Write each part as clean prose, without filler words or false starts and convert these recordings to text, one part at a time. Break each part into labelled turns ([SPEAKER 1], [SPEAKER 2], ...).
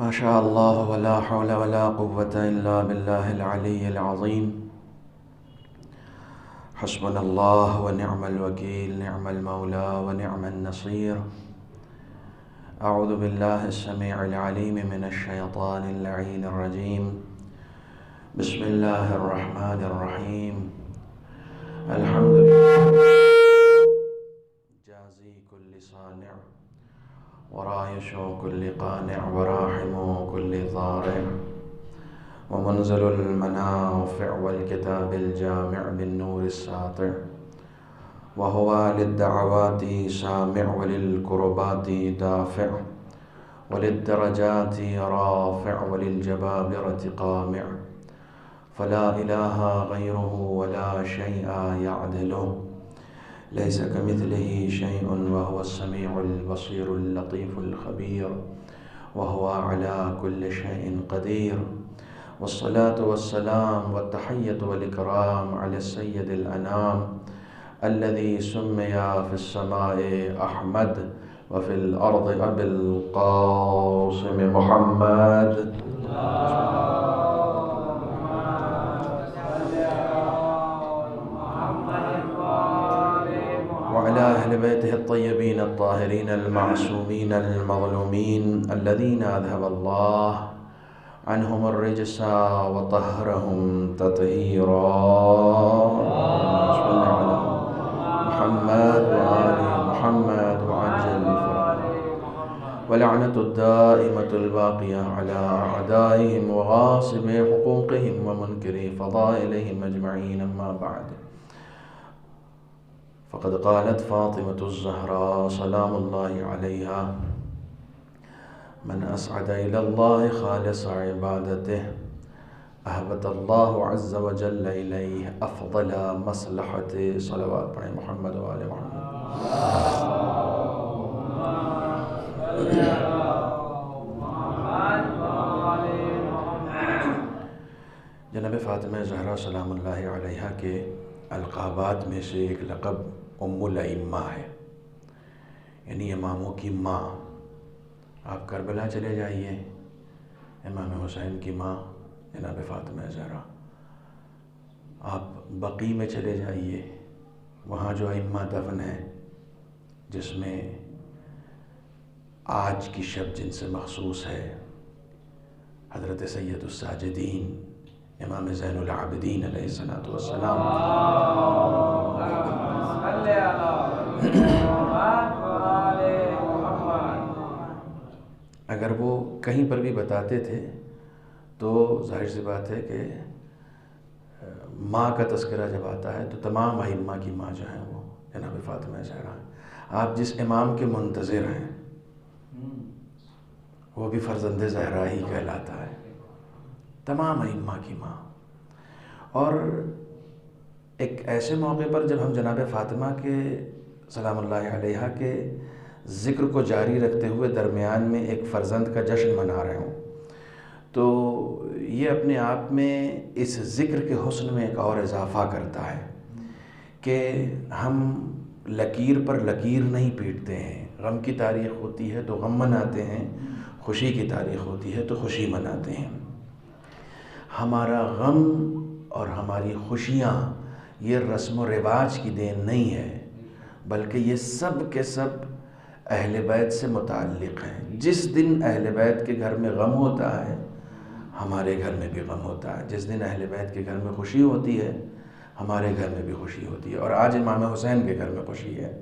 [SPEAKER 1] ما شاء الله ولا حول ولا قوة إلا بالله العلي العظيم. حسبنا الله ونعم الوكيل، نعم المولى ونعم النصير. أعوذ بالله السميع العليم من الشيطان اللعين الرجيم. بسم الله الرحمن الرحيم. الحمد لله جازي كل صانع ورايش كل قانع وراحم كل ضارع ومنزل المنافع والكتاب الجامع بالنور الساطع، وهو للدعوات سامع وللكربات دافع وللدرجات رافع وللجبابرة قامع، فلا إله غيره ولا شيء يعدله، ليس كمثله شيء وهو السميع البصير اللطيف الخبير، وهو على كل شيء قدير. والصلاة والسلام والتحية والإكرام على السيد الأنام الذي سمي في السماء أحمد وفي الأرض أبي القاسم محمد، وعلى أهل بيته الطيبين الطاهرين المعصومين المظلومين الذين أذهب الله عنهم الرجس وطهرهم تطهيرا. صل على محمد وآل محمد وعجل فرجهم. ولعنة الدائمة الباقية على أعدائهم وغاصب حقوقهم ومنكري فضائلهم أجمعين. أما بعد، فقد قالت فاطمة الزهراء سلام الله عليها: من أسعد إلى الله خالص عبادته أهبط الله عز وجل إليه أفضل مصلحة. صلوات پڑھیں محمد و آل محمد. جناب فاطمہ زہرا سلام اللہ علیہا کے القابات میں سے ایک لقب ام الائمہ ہے، یعنی اماموں کی ماں. آپ کربلا چلے جائیے، امام حسین کی ماں جناب فاطمہ زہرا. آپ بقیع میں چلے جائیے، وہاں جو ائمہ دفن ہیں، جس میں آج کی شب جن سے مخصوص ہے حضرت سید الساجدین امام زین العابدین علیہ السلام. اگر وہ کہیں پر بھی بتاتے تھے تو ظاہر سی بات ہے کہ ماں کا تذکرہ جب آتا ہے تو تمام ائمہ کی ماں جو ہیں وہ جناب فاطمہ زہرا ہیں. آپ جس امام کے منتظر ہیں وہ بھی فرزند زہرا ہی کہلاتا ہے، تمام ائمہ کی ماں. اور ایک ایسے موقع پر جب ہم جناب فاطمہ کے سلام اللہ علیہا کے ذکر کو جاری رکھتے ہوئے درمیان میں ایک فرزند کا جشن منا رہے ہوں، تو یہ اپنے آپ میں اس ذکر کے حسن میں ایک اور اضافہ کرتا ہے کہ ہم لکیر پر لکیر نہیں پیٹتے ہیں. غم کی تاریخ ہوتی ہے تو غم مناتے ہیں، خوشی کی تاریخ ہوتی ہے تو خوشی مناتے ہیں. ہمارا غم اور ہماری خوشیاں یہ رسم و رواج کی دین نہیں ہے، بلکہ یہ سب کے سب اہل بیت سے متعلق ہیں. جس دن اہل بیت کے گھر میں غم ہوتا ہے ہمارے گھر میں بھی غم ہوتا ہے، جس دن اہل بیت کے گھر میں خوشی ہوتی ہے ہمارے گھر میں بھی خوشی ہوتی ہے. اور آج امام حسین کے گھر میں خوشی ہے.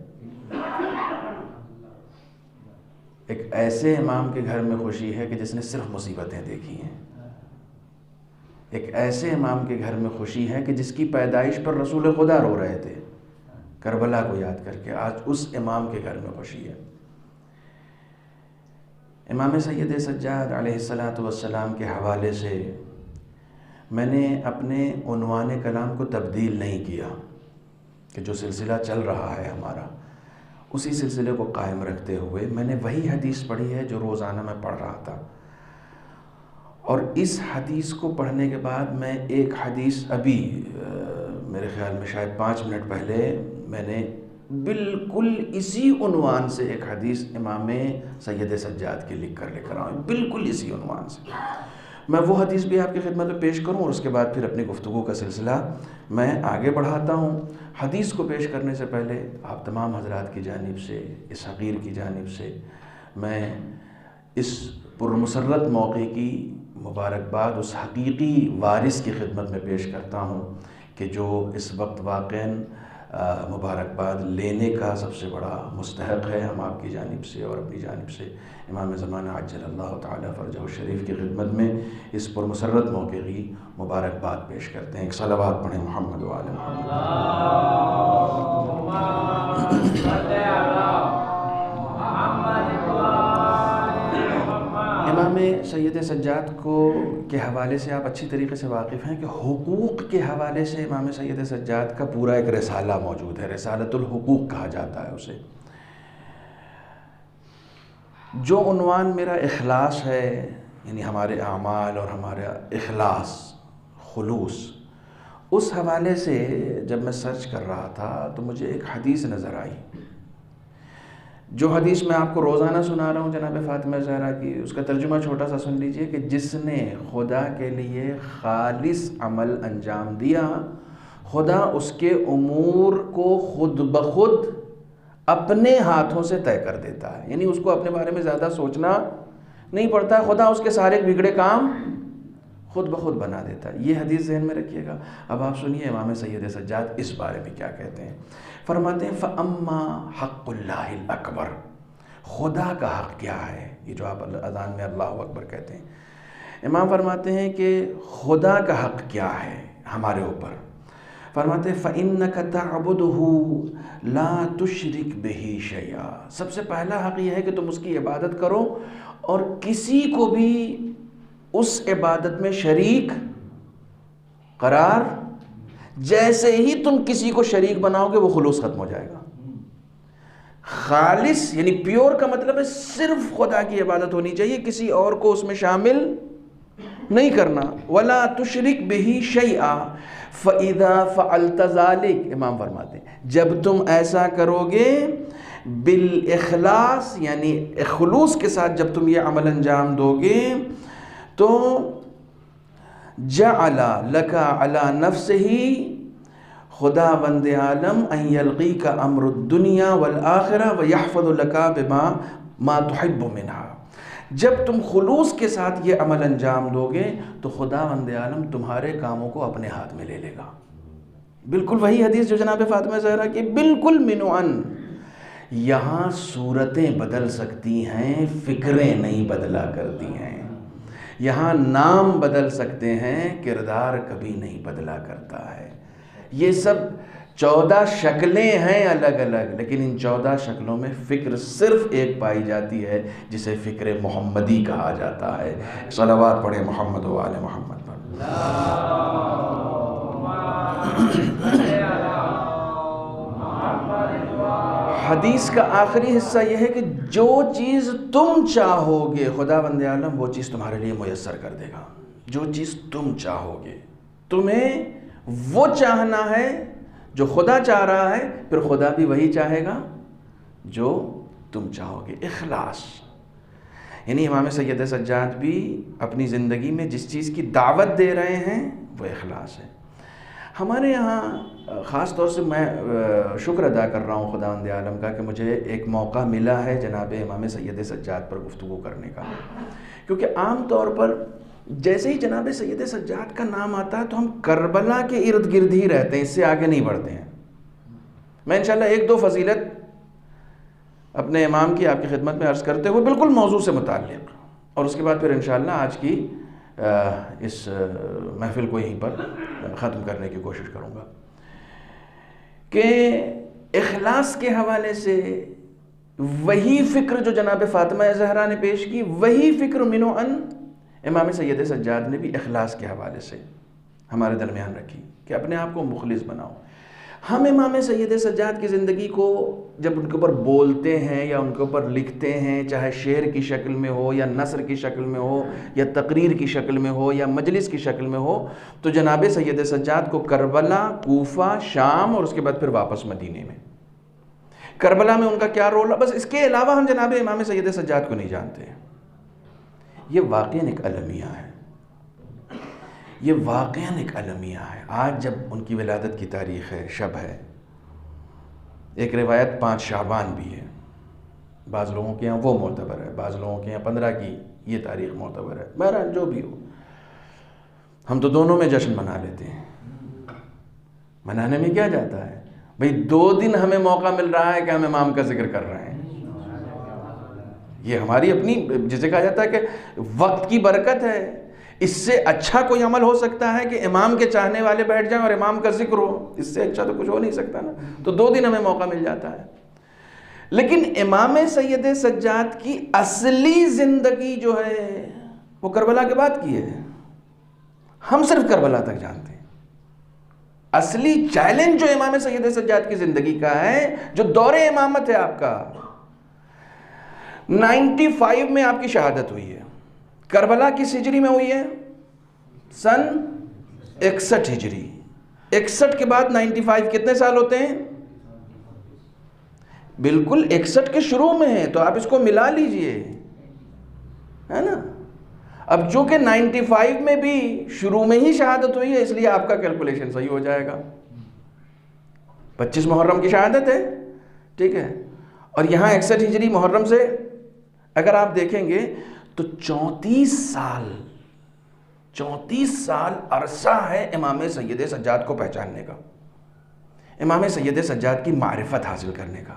[SPEAKER 1] ایک ایسے امام کے گھر میں خوشی ہے کہ جس نے صرف مصیبتیں دیکھی ہیں. ایک ایسے امام کے گھر میں خوشی ہے کہ جس کی پیدائش پر رسول خدا رو رہے تھے کربلا کو یاد کر کے. آج اس امام کے گھر میں خوشی ہے. امام سید سجاد علیہ السلام کے حوالے سے میں نے اپنے عنوان کلام کو تبدیل نہیں کیا کہ جو سلسلہ چل رہا ہے ہمارا اسی سلسلے کو قائم رکھتے ہوئے میں نے وہی حدیث پڑھی ہے جو روزانہ میں پڑھ رہا تھا. اور اس حدیث کو پڑھنے کے بعد میں ایک حدیث ابھی میرے خیال میں شاید 5 منٹ پہلے میں نے بالکل اسی عنوان سے ایک حدیث امام سید سجاد کی لکھ کر لے کر آؤں، بالکل اسی عنوان سے۔ میں وہ حدیث بھی آپ کی خدمت میں پیش کروں اور اس کے بعد پھر اپنی گفتگو کا سلسلہ میں آگے بڑھاتا ہوں۔ حدیث کو پیش کرنے سے پہلے آپ تمام حضرات کی جانب سے، اس حقیر کی جانب سے میں اس پرمسرت موقع کی مبارکباد اس حقیقی وارث کی خدمت میں پیش کرتا ہوں کہ جو اس وقت واقعاً مبارکباد لینے کا سب سے بڑا مستحق ہے۔ ہم آپ کی جانب سے اور اپنی جانب سے امام زمانہ عجل اللہ تعالیٰ فرجہ الشریف کی خدمت میں اس پرمسرت موقع کی مبارکباد پیش کرتے ہیں۔ ایک صلوات پڑھیں محمد و آل محمد۔ امام سید سجاد کے حوالے سے آپ اچھی طریقے سے واقف ہیں کہ حقوق کے حوالے سے امام سید سجاد کا پورا ایک رسالہ موجود ہے، رسالۃ الحقوق کہا جاتا ہے اسے۔ جو عنوان میرا اخلاص ہے، یعنی ہمارے اعمال اور ہمارا اخلاص، خلوص، اس حوالے سے جب میں سرچ کر رہا تھا تو مجھے ایک حدیث نظر آئی، جو حدیث میں آپ کو روزانہ سنا رہا ہوں جناب فاطمہ زہرا کی۔ اس کا ترجمہ چھوٹا سا سن لیجئے کہ جس نے خدا کے لیے خالص عمل انجام دیا، خدا اس کے امور کو خود بخود اپنے ہاتھوں سے طے کر دیتا ہے، یعنی اس کو اپنے بارے میں زیادہ سوچنا نہیں پڑتا، خدا اس کے سارے بگڑے کام خود بخود بنا دیتا ہے۔ یہ حدیث ذہن میں رکھیے گا۔ اب آپ سنیے امام سید سجاد اس بارے میں کیا کہتے ہیں۔ فرماتے ہیں فَأَمَّا حَقُّ اللَّهِ الْأَكْبَرُ، خدا کا حق کیا ہے؟ یہ جو آپ اذان میں اللہ اکبر کہتے ہیں، امام فرماتے ہیں کہ خدا کا حق کیا ہے ہمارے اوپر۔ فرماتے ہیں فَإِنَّكَ تَعْبُدُهُ لَا تُشْرِكْ بِهِ شَيْئًا، سب سے پہلا حق یہ ہے کہ تم اس کی عبادت کرو اور کسی کو بھی اس عبادت میں شریک قرار، جیسے ہی تم کسی کو شریک بناؤ گے وہ خلوص ختم ہو جائے گا۔ خالص یعنی پیور کا مطلب ہے صرف خدا کی عبادت ہونی چاہیے، کسی اور کو اس میں شامل نہیں کرنا۔ وَلَا تُشْرِكْ بِهِ شَيْئًا فَإِذَا فَعَلْتَ ذَلِكَ، امام فرماتے ہیں جب تم ایسا کرو گے بالاخلاص یعنی خلوص کے ساتھ جب تم یہ عمل انجام دو گے تو جعل لک علی نفسہ، خدا بند عالم ان یلقیک امر الدنیا والآخرہ ویحفظ لک بما ما تحب منہا، جب تم خلوص کے ساتھ یہ عمل انجام دو گے تو خدا بند عالم تمہارے کاموں کو اپنے ہاتھ میں لے لے گا۔ بالکل وہی حدیث جو جناب فاطمہ زہرا کی بالکل منعن۔ یہاں صورتیں بدل سکتی ہیں، فکریں نہیں بدلا کرتی ہیں۔ یہاں نام بدل سکتے ہیں، کردار کبھی نہیں بدلا کرتا ہے۔ یہ سب 14 شکلیں ہیں الگ الگ، لیکن ان 14 شکلوں میں فکر صرف ایک پائی جاتی ہے جسے فکر محمدی کہا جاتا ہے۔ صلوات پڑھیں محمد و آل محمد پر۔ حدیث کا آخری حصہ یہ ہے کہ جو چیز تم چاہو گے خدا بند عالم وہ چیز تمہارے لیے میسر کر دے گا۔ جو چیز تم چاہو گے، تمہیں وہ چاہنا ہے جو خدا چاہ رہا ہے، پھر خدا بھی وہی چاہے گا جو تم چاہو گے۔ اخلاص یعنی امام سید سجاد بھی اپنی زندگی میں جس چیز کی دعوت دے رہے ہیں وہ اخلاص ہے۔ ہمارے یہاں خاص طور سے میں شکر ادا کر رہا ہوں خداوند عالم کا کہ مجھے ایک موقع ملا ہے جناب امام سید سجاد پر گفتگو کرنے کا، کیونکہ عام طور پر جیسے ہی جناب سید سجاد کا نام آتا ہے تو ہم کربلا کے ارد گرد ہی رہتے ہیں، اس سے آگے نہیں بڑھتے ہیں۔ میں انشاءاللہ ایک دو فضیلت اپنے امام کی آپ کی خدمت میں عرض کرتے ہوئے بالکل موضوع سے متعلق، اور اس کے بعد پھر انشاءاللہ آج کی اس محفل کو یہیں پر ختم کرنے کی کوشش کروں گا کہ اخلاص کے حوالے سے وہی فکر جو جناب فاطمہ زہرا نے پیش کی، وہی فکر منو ان امام سید سجاد نے بھی اخلاص کے حوالے سے ہمارے درمیان رکھی کہ اپنے آپ کو مخلص بناؤ۔ ہم امام سید سجاد کی زندگی کو جب ان کے اوپر بولتے ہیں یا ان کے اوپر لکھتے ہیں، چاہے شعر کی شکل میں ہو یا نثر کی شکل میں ہو یا تقریر کی شکل میں ہو یا مجلس کی شکل میں ہو، تو جناب سید سجاد کو کربلا، کوفہ، شام اور اس کے بعد پھر واپس مدینے میں کربلا میں ان کا کیا رول ہے، بس اس کے علاوہ ہم جناب امام سید سجاد کو نہیں جانتے ہیں۔ یہ واقعاً ایک المیہ ہے، یہ واقعاً ایک المیہ ہے۔ آج جب ان کی ولادت کی تاریخ ہے، شب ہے، ایک روایت 5 شعبان بھی ہے، بعض لوگوں کے یہاں وہ معتبر ہے، بعض لوگوں کے یہاں 15 کی یہ تاریخ معتبر ہے، بہرحال جو بھی ہو، ہم تو دونوں میں جشن منا لیتے ہیں۔ منانے میں کیا جاتا ہے بھئی، 2 دن ہمیں موقع مل رہا ہے کہ ہم امام کا ذکر کر رہے ہیں، یہ ہماری اپنی، جسے کہا جاتا ہے کہ وقت کی برکت ہے۔ اس سے اچھا کوئی عمل ہو سکتا ہے کہ امام کے چاہنے والے بیٹھ جائیں اور امام کا ذکر ہو، اس سے اچھا تو کچھ ہو نہیں سکتا نا، تو 2 دن ہمیں موقع مل جاتا ہے۔ لیکن امام سید سجاد کی اصلی زندگی جو ہے وہ کربلا کے بعد کی ہے، ہم صرف کربلا تک جانتے ہیں۔ اصلی چیلنج جو امام سید سجاد کی زندگی کا ہے، جو دور امامت ہے آپ کا، 95 میں آپ کی شہادت ہوئی ہے، کربلا کس ہجری میں ہوئی ہے؟ سن 61 ہجری۔ 61 کے بعد 95 کتنے سال ہوتے ہیں؟ بالکل 61 کے شروع میں ہیں، تو آپ اس کو ملا لیجئے، ہے نا؟ اب چونکہ 95 میں بھی شروع میں ہی شہادت ہوئی ہے، اس لیے آپ کا کیلکولیشن صحیح ہو جائے گا۔ 25 محرم کی شہادت ہے، ٹھیک ہے، اور یہاں 61 ہجری محرم سے اگر آپ دیکھیں گے تو 34 سال عرصہ ہے امام سید سجاد کو پہچاننے کا، امام سید سجاد کی معرفت حاصل کرنے کا۔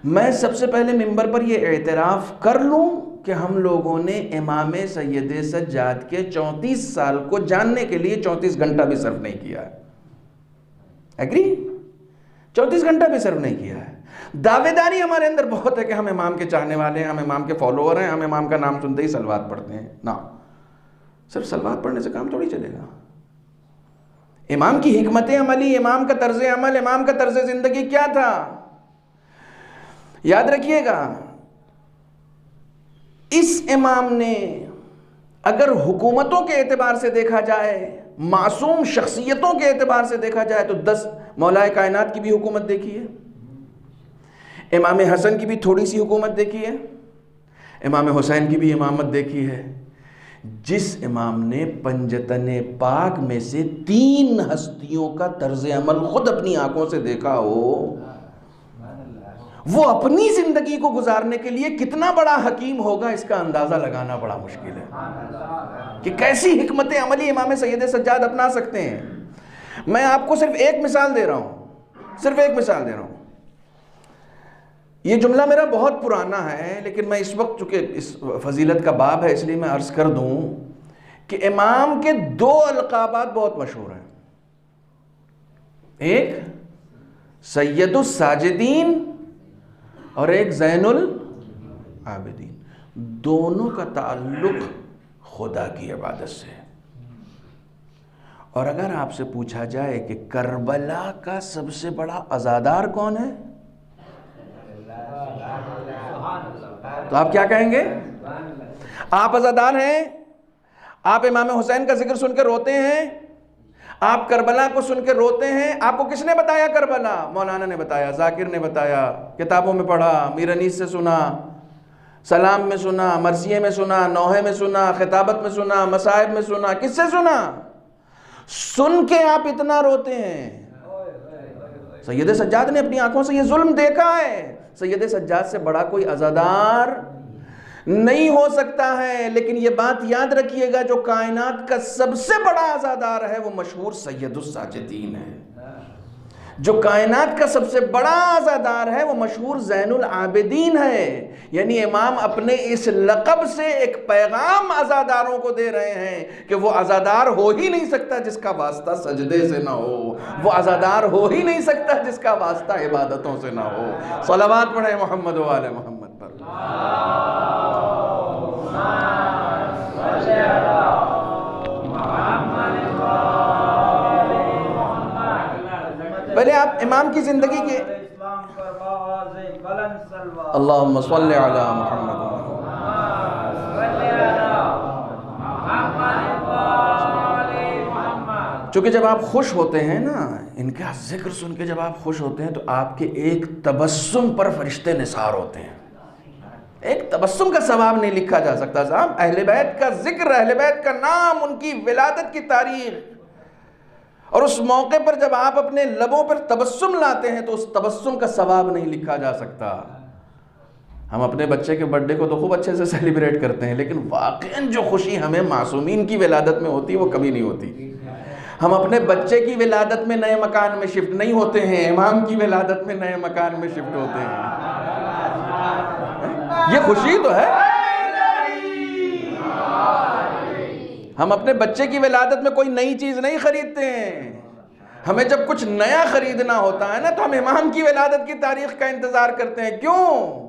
[SPEAKER 1] میں سب سے پہلے منبر پر یہ اعتراف کر لوں کہ ہم لوگوں نے امام سید سجاد کے 34 سال کو جاننے کے لیے 34 گھنٹہ بھی صرف نہیں کیا ہے، ایگری؟ 34 گھنٹہ بھی صرف نہیں کیا ہے۔ دعوے داری ہمارے اندر بہت ہے کہ ہم امام کے چاہنے والے ہیں، ہم امام کے فالوور ہیں، ہم امام کا نام سنتے ہی صلوات پڑھتے ہیں، نا، صرف صلوات پڑھنے سے کام تھوڑی چلے گا۔ امام کی حکمت عملی، امام کا طرز عمل، امام کا طرز زندگی کیا تھا؟ یاد رکھیے گا، اس امام نے اگر حکومتوں کے اعتبار سے دیکھا جائے، معصوم شخصیتوں کے اعتبار سے دیکھا جائے تو 10 مولا کائنات کی بھی حکومت دیکھی ہے، امام حسن کی بھی تھوڑی سی حکومت دیکھی ہے، امام حسین کی بھی امامت دیکھی ہے۔ جس امام نے پنجتن پاک میں سے 3 ہستیوں کا طرز عمل خود اپنی آنکھوں سے دیکھا ہو، وہ اپنی زندگی کو گزارنے کے لیے کتنا بڑا حکیم ہوگا، اس کا اندازہ لگانا بڑا مشکل ہے کہ کیسی حکمت عملی امام سید سجاد اپنا سکتے ہیں۔ میں آپ کو صرف ایک مثال دے رہا ہوں، یہ جملہ میرا بہت پرانا ہے، لیکن میں اس وقت چونکہ اس فضیلت کا باب ہے اس لیے میں عرض کر دوں کہ امام کے 2 القابات بہت مشہور ہیں، ایک سید الساجدین اور ایک زین العابدین، دونوں کا تعلق خدا کی عبادت سے ہے۔ اور اگر آپ سے پوچھا جائے کہ کربلا کا سب سے بڑا عزادار کون ہے تو آپ کیا کہیں گے؟ آپ عزادار ہیں؟ آپ امام حسین کا ذکر سن کے روتے ہیں؟ آپ کربلا کو سن کے روتے ہیں؟ آپ کو کس نے بتایا کربلا؟ مولانا نے بتایا، ذاکر نے بتایا، کتابوں میں پڑھا، میر انیس سے سنا، سلام میں سنا، مرثیے میں سنا، نوحے میں سنا، خطابت میں سنا، مصائب میں سنا، کس سے سنا؟ سن کے آپ اتنا روتے ہیں۔ سید سجاد نے اپنی آنکھوں سے یہ ظلم دیکھا ہے، سید سجاد سے بڑا کوئی عزادار نہیں ہو سکتا ہے۔ لیکن یہ بات یاد رکھیے گا، جو کائنات کا سب سے بڑا عزادار ہے وہ مشہور سید الساجدین ہے، جو کائنات کا سب سے بڑا عزادار ہے وہ مشہور زین العابدین ہے۔ یعنی امام اپنے اس لقب سے ایک پیغام عزاداروں کو دے رہے ہیں کہ وہ عزادار ہو ہی نہیں سکتا جس کا واسطہ سجدے سے نہ ہو، وہ عزادار ہو ہی نہیں سکتا جس کا واسطہ عبادتوں سے نہ ہو۔ صلوات پڑھیں محمد و آل محمد پر۔ پہلے آپ امام کی زندگی کے اللہم صلی علی محمد چونکہ جب آپ خوش ہوتے ہیں نا، ان کا ذکر سن کے جب آپ خوش ہوتے ہیں تو آپ کے ایک تبسم پر فرشتے نثار ہوتے ہیں. ایک تبسم کا ثواب نہیں لکھا جا سکتا صاحب. اہل بیت کا ذکر، اہل بیت کا نام، ان کی ولادت کی تاریخ، اور اس موقع پر جب آپ اپنے لبوں پر تبسم لاتے ہیں تو اس تبسم کا ثواب نہیں لکھا جا سکتا. ہم اپنے بچے کے برتھ ڈے کو تو خوب اچھے سے سیلیبریٹ کرتے ہیں، لیکن واقعاً جو خوشی ہمیں معصومین کی ولادت میں ہوتی ہے وہ کبھی نہیں ہوتی. ہم اپنے بچے کی ولادت میں نئے مکان میں شفٹ نہیں ہوتے ہیں، امام کی ولادت میں نئے مکان میں شفٹ ہوتے ہیں. یہ خوشی تو ہے. ہم اپنے بچے کی ولادت میں کوئی نئی چیز نہیں خریدتے ہیں. ہمیں جب کچھ نیا خریدنا ہوتا ہے نا تو ہم امام کی ولادت کی تاریخ کا انتظار کرتے ہیں. کیوں؟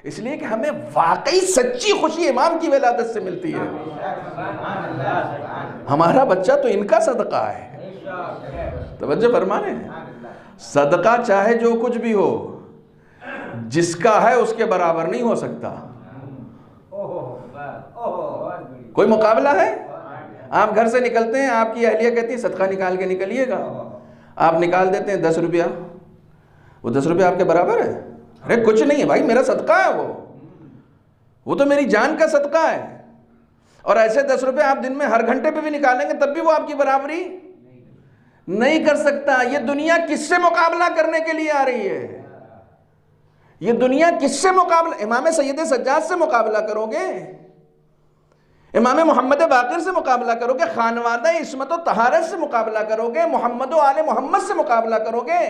[SPEAKER 1] اس لیے کہ ہمیں واقعی سچی خوشی امام کی ولادت سے ملتی ہے. ہمارا بچہ تو ان کا صدقہ ہے. توجہ فرما رہے ہیں؟ صدقہ چاہے جو کچھ بھی ہو، جس کا ہے اس کے برابر نہیں ہو سکتا. کوئی مقابلہ ہے؟ آپ گھر سے نکلتے ہیں، آپ کی اہلیہ کہتی ہے صدقہ نکال کے نکلیے گا. آپ نکال دیتے ہیں 10 روپیہ. وہ 10 روپیہ آپ کے برابر ہے؟ ارے کچھ نہیں ہے بھائی، میرا صدقہ ہے. وہ تو میری جان کا صدقہ ہے. اور ایسے 10 روپے آپ دن میں ہر گھنٹے پہ بھی نکالیں گے تب بھی وہ آپ کی برابری نہیں کر سکتا. یہ دنیا کس سے مقابلہ کرنے کے لیے آ رہی ہے؟ یہ دنیا کس سے مقابلہ؟ امام سید سجاد سے مقابلہ کرو گے؟ امام محمد باقر سے مقابلہ کرو گے؟ خانوادہ عصمت و طہارت سے مقابلہ کرو گے؟ محمد و آل محمد سے مقابلہ کرو گے؟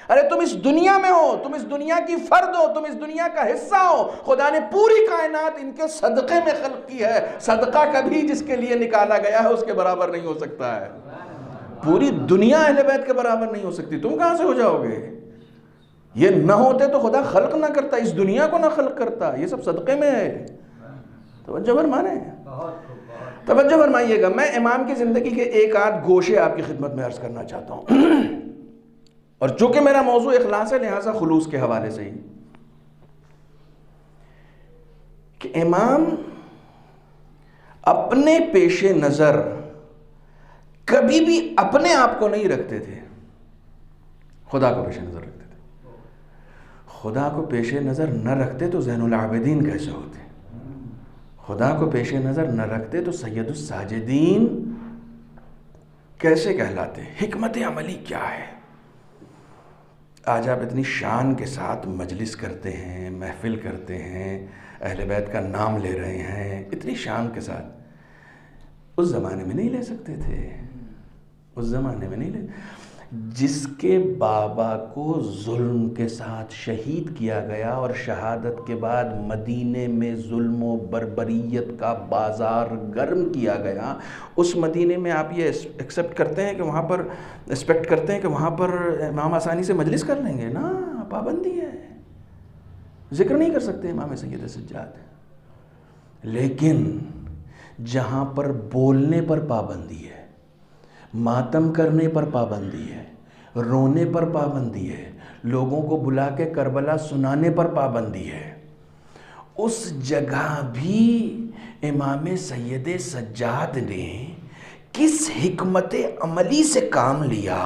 [SPEAKER 1] ارے تم اس دنیا میں ہو، تم اس دنیا کی فرد ہو، تم اس دنیا کا حصہ ہو. خدا نے پوری کائنات ان کے صدقے میں خلق کی ہے. صدقہ کبھی جس کے لیے نکالا گیا ہے اس کے برابر نہیں ہو سکتا ہے. پوری دنیا اہل بیت کے برابر نہیں ہو سکتی. تم کہاں سے ہو جاؤ گے؟ یہ نہ ہوتے تو خدا خلق نہ کرتا، اس دنیا کو نہ خلق کرتا. یہ سب صدقے میں ہے. توجہ فرمانے ہیں؟ توجہ فرمائیے گا. میں امام کی زندگی کے ایک آدھ گوشے آپ کی خدمت میں عرض کرنا چاہتا ہوں، اور چونکہ میرا موضوع اخلاص ہے لہٰذا خلوص کے حوالے سے ہی، کہ امام اپنے پیش نظر کبھی بھی اپنے آپ کو نہیں رکھتے تھے، خدا کو پیش نظر رکھتے تھے. خدا کو پیش نظر نہ رکھتے تو زین العابدین کیسے ہوتے؟ خدا کو پیش نظر نہ رکھتے تو سید الساجدین کیسے کہلاتے؟ حکمت عملی کیا ہے؟ آج آپ اتنی شان کے ساتھ مجلس کرتے ہیں، محفل کرتے ہیں، اہل بیت کا نام لے رہے ہیں اتنی شان کے ساتھ. اس زمانے میں نہیں لے سکتے تھے. اس زمانے میں نہیں لے. جس کے بابا کو ظلم کے ساتھ شہید کیا گیا اور شہادت کے بعد مدینے میں ظلم و بربریت کا بازار گرم کیا گیا، اس مدینے میں آپ یہ ایکسپٹ کرتے ہیں کہ وہاں پر ایکسپیکٹ کرتے ہیں کہ وہاں پر امام آسانی سے مجلس کر لیں گے؟ نا، پابندی ہے. ذکر نہیں کر سکتے امام سید سجاد. لیکن جہاں پر بولنے پر پابندی ہے، ماتم کرنے پر پابندی ہے، رونے پر پابندی ہے، لوگوں کو بلا کے کربلا سنانے پر پابندی ہے، اس جگہ بھی امام سید سجاد نے کس حکمت عملی سے کام لیا؟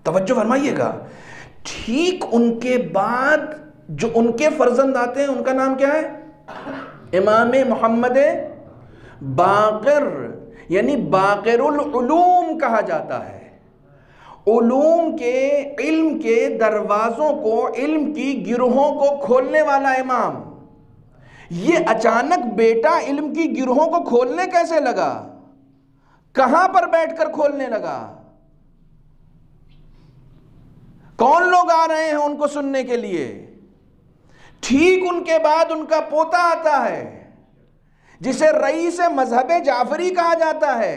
[SPEAKER 1] توجہ فرمائیے گا. ٹھیک ان کے بعد جو ان کے فرزند آتے ہیں ان کا نام کیا ہے؟ امام محمد باقر، یعنی باقر العلوم کہا جاتا ہے. علوم کے، علم کے دروازوں کو، علم کی گروہوں کو کھولنے والا امام. یہ اچانک بیٹا علم کی گروہوں کو کھولنے کیسے لگا؟ کہاں پر بیٹھ کر کھولنے لگا؟ کون لوگ آ رہے ہیں ان کو سننے کے لیے؟ ٹھیک ان کے بعد ان کا پوتا آتا ہے جسے رئیس مذہب جعفری کہا جاتا ہے،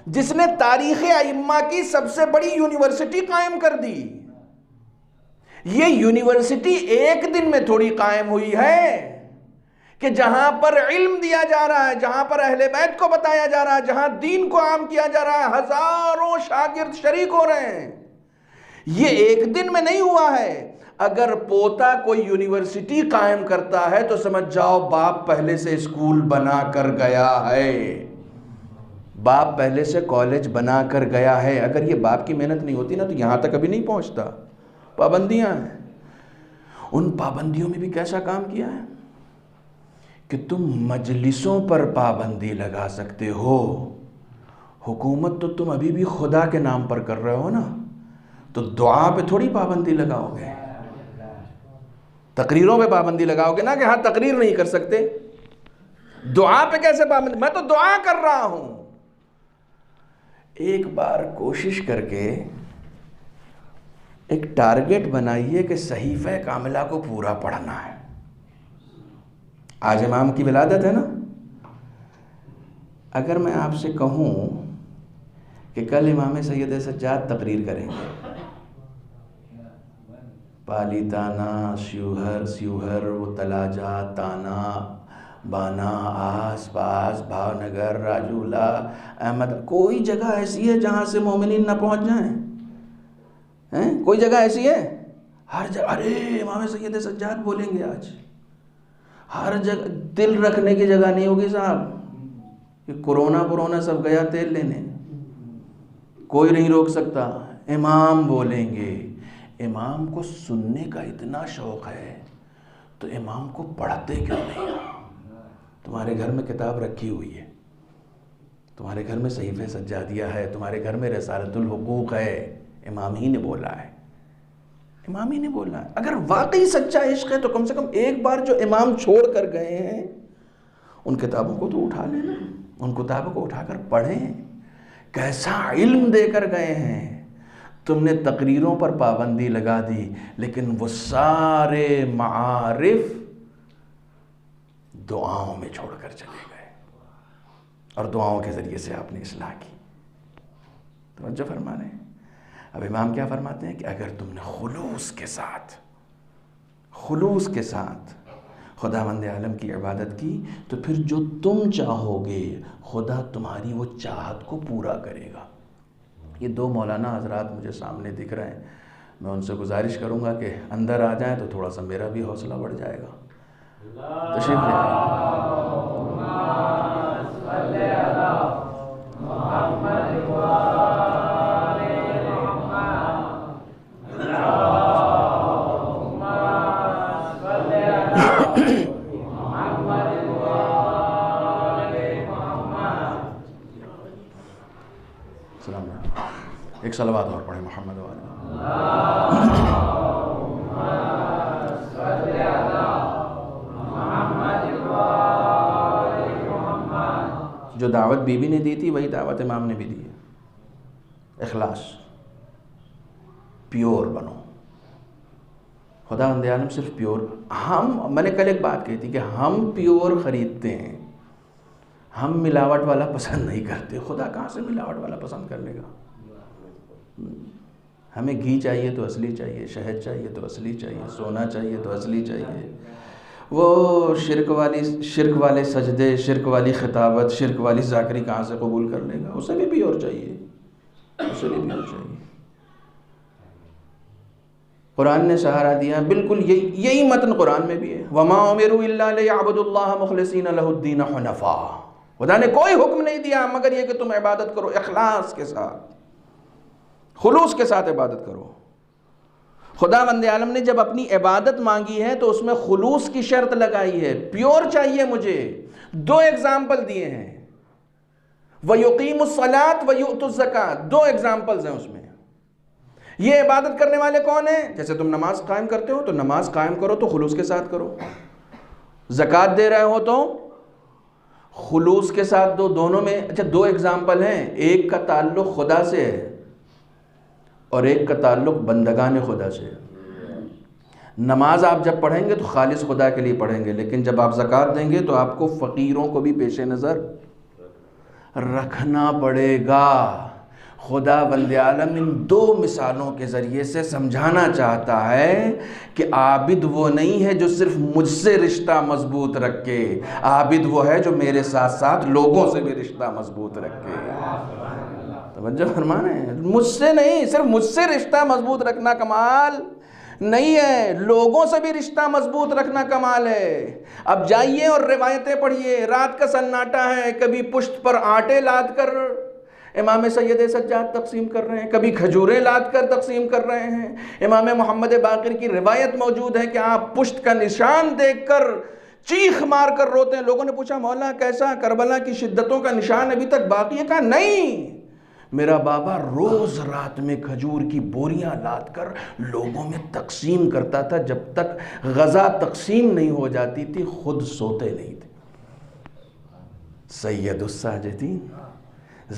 [SPEAKER 1] جس نے تاریخ ائمہ کی سب سے بڑی یونیورسٹی قائم کر دی. یہ یونیورسٹی ایک دن میں تھوڑی قائم ہوئی ہے کہ جہاں پر علم دیا جا رہا ہے، جہاں پر اہل بیت کو بتایا جا رہا ہے، جہاں دین کو عام کیا جا رہا ہے، ہزاروں شاگرد شریک ہو رہے ہیں. یہ ایک دن میں نہیں ہوا ہے. اگر پوتا کوئی یونیورسٹی قائم کرتا ہے تو سمجھ جاؤ باپ پہلے سے اسکول بنا کر گیا ہے. باپ پہلے سے کالج بنا کر گیا ہے، اگر یہ باپ کی محنت نہیں ہوتی نا تو یہاں تک ابھی نہیں پہنچتا۔ پابندیاں ہیں، ان پابندیوں میں بھی کیسا کام کیا ہے کہ تم مجلسوں پر پابندی لگا سکتے ہو۔ حکومت تو تم ابھی بھی خدا کے نام پر کر رہے ہو نا، تو دعا پہ تھوڑی پابندی لگاؤ گے، تقریروں پہ پابندی لگاؤ گے نا کہ ہاں تقریر نہیں کر سکتے، دعا پہ کیسے پابندی؟ میں تو دعا کر رہا ہوں۔ ایک بار کوشش کر کے ایک ٹارگٹ بنائیے کہ صحیفہ کاملہ کو پورا پڑھنا ہے۔ آج امام کی ولادت ہے نا، اگر میں آپ سے کہوں کہ کل امام سید سجاد تقریر کریں گے، پالی تانا شیوہر سیوہر وہ تلاجا تانا بانا آس پاس بھاونگر راجولہ احمد، کوئی جگہ ایسی ہے جہاں سے مومنین نہ پہنچ جائیں؟ کوئی جگہ ایسی ہے؟ ہر جگہ ارے امام سید سجاد بولیں گے آج، ہر جگہ دل رکھنے کی جگہ نہیں ہوگی صاحب، کہ کرونا سب گیا تیل لینے، کوئی نہیں روک سکتا، امام بولیں گے۔ امام کو سننے کا اتنا شوق ہے تو امام کو پڑھتے کیوں نہیں؟ تمہارے گھر میں کتاب رکھی ہوئی ہے، تمہارے گھر میں صحیفہ سجادیہ ہے، تمہارے گھر میں رسالۃ الحقوق ہے، امام ہی نے بولا ہے، امام ہی نے بولا ہے۔ اگر واقعی سچا عشق ہے تو کم سے کم ایک بار جو امام چھوڑ کر گئے ہیں ان کتابوں کو تو اٹھا لینا، ان کتابوں کو اٹھا کر پڑھیں، کیسا علم دے کر گئے ہیں۔ تم نے تقریروں پر پابندی لگا دی، لیکن وہ سارے معارف دعاؤں میں چھوڑ کر چلے گئے، اور دعاؤں کے ذریعے سے آپ نے اصلاح کی۔ توجہ فرما رہے ہیں؟ اب امام کیا فرماتے ہیں کہ اگر تم نے خلوص کے ساتھ خداوند عالم کی عبادت کی تو پھر جو تم چاہو گے خدا تمہاری وہ چاہت کو پورا کرے گا۔ یہ دو مولانا حضرات مجھے سامنے دکھ رہے ہیں، میں ان سے گزارش کروں گا کہ اندر آ جائیں تو تھوڑا سا میرا بھی حوصلہ بڑھ جائے گا۔ تشریف لے السلام علیکم۔ ایک صلوات اور پڑھیں محمد والے۔ جو دعوت بی بی نے دی تھی وہی دعوت امام نے بھی دی ہے۔ اخلاص، پیور بنو، خداوند عالم صرف پیور۔ میں نے کل ایک بات کہی تھی کہ ہم پیور خریدتے ہیں، ہم ملاوٹ والا پسند نہیں کرتے۔ خدا کہاں سے ملاوٹ والا پسند کر لے گا؟ ہمیں گھی چاہیے تو اصلی چاہیے، شہد چاہیے تو اصلی چاہیے، سونا چاہیے تو اصلی چاہیے۔ وہ شرک والے سجدے، شرک والی خطابت، شرک والی ذاکری کہاں سے قبول کر لے گا؟ اسے بھی پیور چاہیے، اسے بھی پیور چاہیے۔ قرآن نے سہارا دیا، بالکل یہی متن قرآن میں بھی ہے، وَمَا أُمِرُوا إِلَّا لِيَعْبُدُوا اللَّهَ مُخْلِصِينَ لَهُ الدِّينَ حُنَفَاءَ۔ خدا نے کوئی حکم نہیں دیا مگر یہ کہ تم عبادت کرو اخلاص کے ساتھ، خلوص کے ساتھ عبادت کرو۔ خداوند عالم نے جب اپنی عبادت مانگی ہے تو اس میں خلوص کی شرط لگائی ہے، پیور چاہیے مجھے۔ دو ایگزامپل دیے ہیں، وَيُقِيمُ الصَّلَاةَ وَيُؤْتُ الزَّكَاةَ، دو ایگزامپلز ہیں اس میں۔ یہ عبادت کرنے والے کون ہیں؟ جیسے تم نماز قائم کرتے ہو تو نماز قائم کرو تو خلوص کے ساتھ کرو، زکوٰۃ دے رہے ہو تو خلوص کے ساتھ دو۔ دونوں میں اچھا دو ایگزامپل ہیں، ایک کا تعلق خدا سے ہے اور ایک کا تعلق بندگان خدا سے ہے۔ نماز آپ جب پڑھیں گے تو خالص خدا کے لیے پڑھیں گے، لیکن جب آپ زکوٰۃ دیں گے تو آپ کو فقیروں کو بھی پیش نظر رکھنا پڑے گا۔ خدا بند عالم ان دو مثالوں کے ذریعے سے سمجھانا چاہتا ہے کہ عابد وہ نہیں ہے جو صرف مجھ سے رشتہ مضبوط رکھے، عابد وہ ہے جو میرے ساتھ ساتھ لوگوں سے بھی رشتہ مضبوط رکھے۔ توجہ فرمانے، مجھ سے نہیں، صرف مجھ سے رشتہ مضبوط رکھنا کمال نہیں ہے، لوگوں سے بھی رشتہ مضبوط رکھنا کمال ہے۔ اب جائیے اور روایتیں پڑھیے، رات کا سناٹا ہے، کبھی پشت پر آٹے لاد کر امام سید سجاد تقسیم کر رہے ہیں، کبھی کھجوریں لاد کر تقسیم کر رہے ہیں۔ امام محمد باقر کی روایت موجود ہے کہ آپ پشت کا نشان دیکھ کر چیخ مار کر روتے ہیں۔ لوگوں نے پوچھا مولا کیسا، کربلا کی شدتوں کا نشان ابھی تک باقی ہے؟ کہا نہیں، میرا بابا روز رات میں کھجور کی بوریاں لاد کر لوگوں میں تقسیم کرتا تھا، جب تک غذا تقسیم نہیں ہو جاتی تھی خود سوتے نہیں تھے۔ سید الساجدین،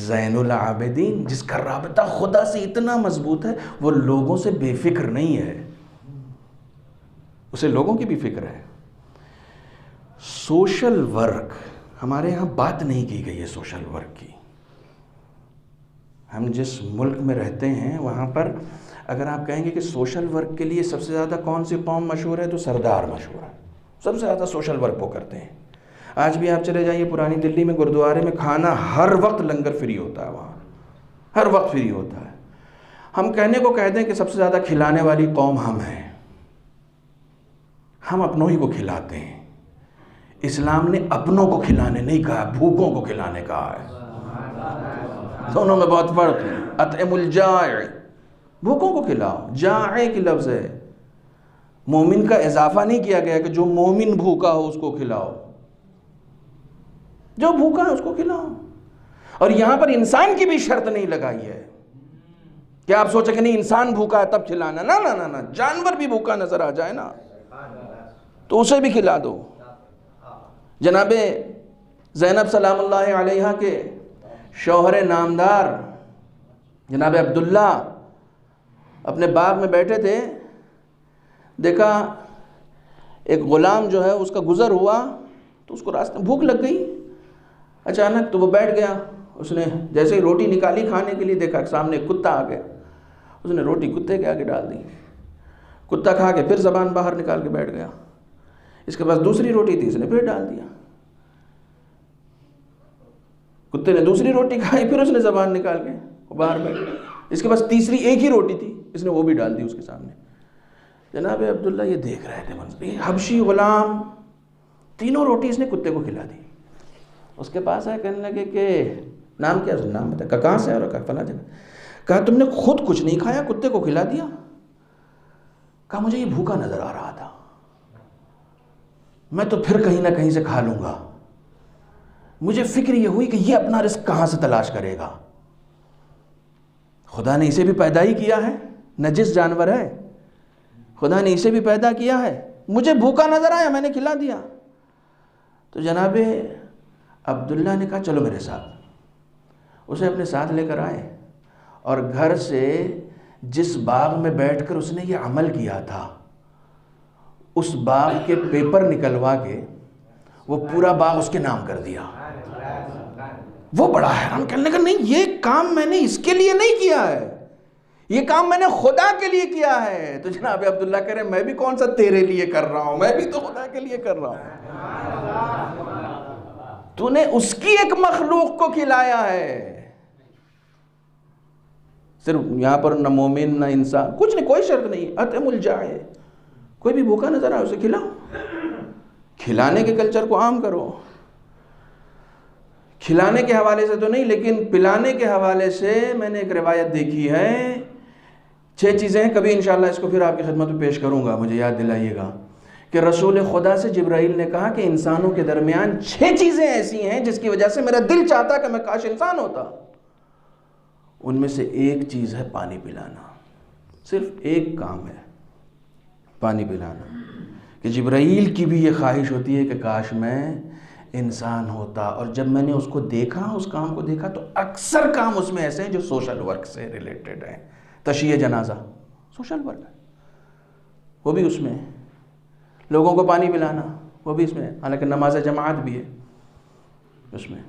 [SPEAKER 1] زین العابدین، جس کا رابطہ خدا سے اتنا مضبوط ہے، وہ لوگوں سے بے فکر نہیں ہے، اسے لوگوں کی بھی فکر ہے۔ سوشل ورک، ہمارے ہاں بات نہیں کی گئی ہے سوشل ورک کی۔ ہم جس ملک میں رہتے ہیں وہاں پر اگر آپ کہیں گے کہ سوشل ورک کے لیے سب سے زیادہ کون سی قوم مشہور ہے، تو سردار مشہور ہے، سب سے زیادہ سوشل ورک وہ کرتے ہیں۔ آج بھی آپ چلے جائیے پرانی دلی میں گردوارے میں، کھانا ہر وقت لنگر فری ہوتا ہے، وہاں ہر وقت فری ہوتا ہے۔ ہم کہنے کو کہتے ہیں کہ سب سے زیادہ کھلانے والی قوم ہم ہیں، ہم اپنوں ہی کو کھلاتے ہیں۔ اسلام نے اپنوں کو کھلانے نہیں کہا، بھوکوں کو کھلانے کہا ہے۔ دونوں میں بہت فرق ہے۔ اطعم الجائع، بھوکوں کو کھلاؤ، جائع کی لفظ ہے، مومن کا اضافہ نہیں کیا گیا کہ جو مومن بھوکا ہو اس کو کھلاؤ، جو بھوکا ہے اس کو کھلاؤ۔ اور یہاں پر انسان کی بھی شرط نہیں لگائی ہے کہ آپ سوچیں کہ نہیں انسان بھوکا ہے تب کھلانا، نہ نہ نہ نہ، جانور بھی بھوکا نظر آ جائے نا تو اسے بھی کھلا دو۔ جناب زینب سلام اللہ علیہا کے شوہر نامدار جناب عبداللہ اپنے باغ میں بیٹھے تھے، دیکھا ایک غلام جو ہے اس کا گزر ہوا تو اس کو راستے میں بھوک لگ گئی اچانک، تو وہ بیٹھ گیا۔ اس نے جیسے ہی روٹی نکالی کھانے کے لیے، دیکھا کہ سامنے ایک کتا آ گیا، اس نے روٹی کتے کے آگے ڈال دی، کتا کھا کے پھر زبان باہر نکال کے بیٹھ گیا۔ اس کے پاس دوسری روٹی تھی، اس نے پھر ڈال دیا، کتے نے دوسری روٹی کھائی، پھر اس نے زبان نکال کے باہر بیٹھ گیا۔ اس کے پاس تیسری ایک ہی روٹی تھی، اس نے وہ بھی ڈال دی اس کے سامنے۔ جناب عبداللہ یہ دیکھ رہے تھے منظر، یہ حبشی غلام تینوں روٹی اس نے کتے کو کھلا دی۔ اس کے پاس آئے، کہنے لگے کہ نام کیا؟ اس نے نام بتایا، کہاں سے ہے؟ اور کہا فلاں جگہ۔ کہا تم نے خود کچھ نہیں کھایا، کتے کو کھلا دیا؟ کہا مجھے یہ بھوکا نظر آ رہا تھا، میں تو پھر کہیں نہ کہیں سے کھا لوں گا، مجھے فکر یہ ہوئی کہ یہ اپنا رزق کہاں سے تلاش کرے گا، خدا نے اسے بھی پیدا ہی کیا ہے، نجس جانور ہے، خدا نے اسے بھی پیدا کیا ہے، مجھے بھوکا نظر آیا میں نے کھلا دیا۔ تو جناب عبداللہ نے کہا چلو میرے ساتھ، اسے اپنے ساتھ لے کر آئے، اور گھر سے جس باغ میں بیٹھ کر اس نے یہ عمل کیا تھا اس باغ کے پیپر نکلوا کے وہ پورا باغ اس کے نام کر دیا۔ وہ بڑا حیران، کہنے لگا نہیں یہ کام میں نے اس کے لیے نہیں کیا ہے، یہ کام میں نے خدا کے لیے کیا ہے۔ تو جناب عبداللہ کہہ رہے میں بھی کون سا تیرے لیے کر رہا ہوں، میں بھی تو خدا کے لیے کر رہا ہوں، تو نے اس کی ایک مخلوق کو کھلایا ہے۔ صرف یہاں پر نہ مومن نہ انسان، کچھ نہیں، کوئی شرط نہیں، اطعم الجائع، کوئی بھی بھوکا نظر آئے اسے کھلاؤ، کھلانے کے کلچر کو عام کرو۔ کھلانے کے حوالے سے تو نہیں، لیکن پلانے کے حوالے سے میں نے ایک روایت دیکھی ہے، 6 چیزیں ہیں، کبھی انشاءاللہ اس کو پھر آپ کی خدمت میں پیش کروں گا، مجھے یاد دلائیے گا کہ رسول خدا سے جبرائیل نے کہا کہ انسانوں کے درمیان 6 چیزیں ایسی ہیں جس کی وجہ سے میرا دل چاہتا کہ میں کاش انسان ہوتا۔ ان میں سے ایک چیز ہے پانی پلانا، صرف ایک کام ہے پانی پلانا، کہ جبرائیل کی بھی یہ خواہش ہوتی ہے کہ کاش میں انسان ہوتا۔ اور جب میں نے اس کو دیکھا، اس کام کو دیکھا، تو اکثر کام اس میں ایسے ہیں جو سوشل ورک سے ریلیٹڈ ہیں۔ تشییع جنازہ سوشل ورک ہے، وہ بھی اس میں ہے، لوگوں کو پانی پلانا وہ بھی اس میں ہے، حالانکہ نماز جماعت بھی ہے اس میں،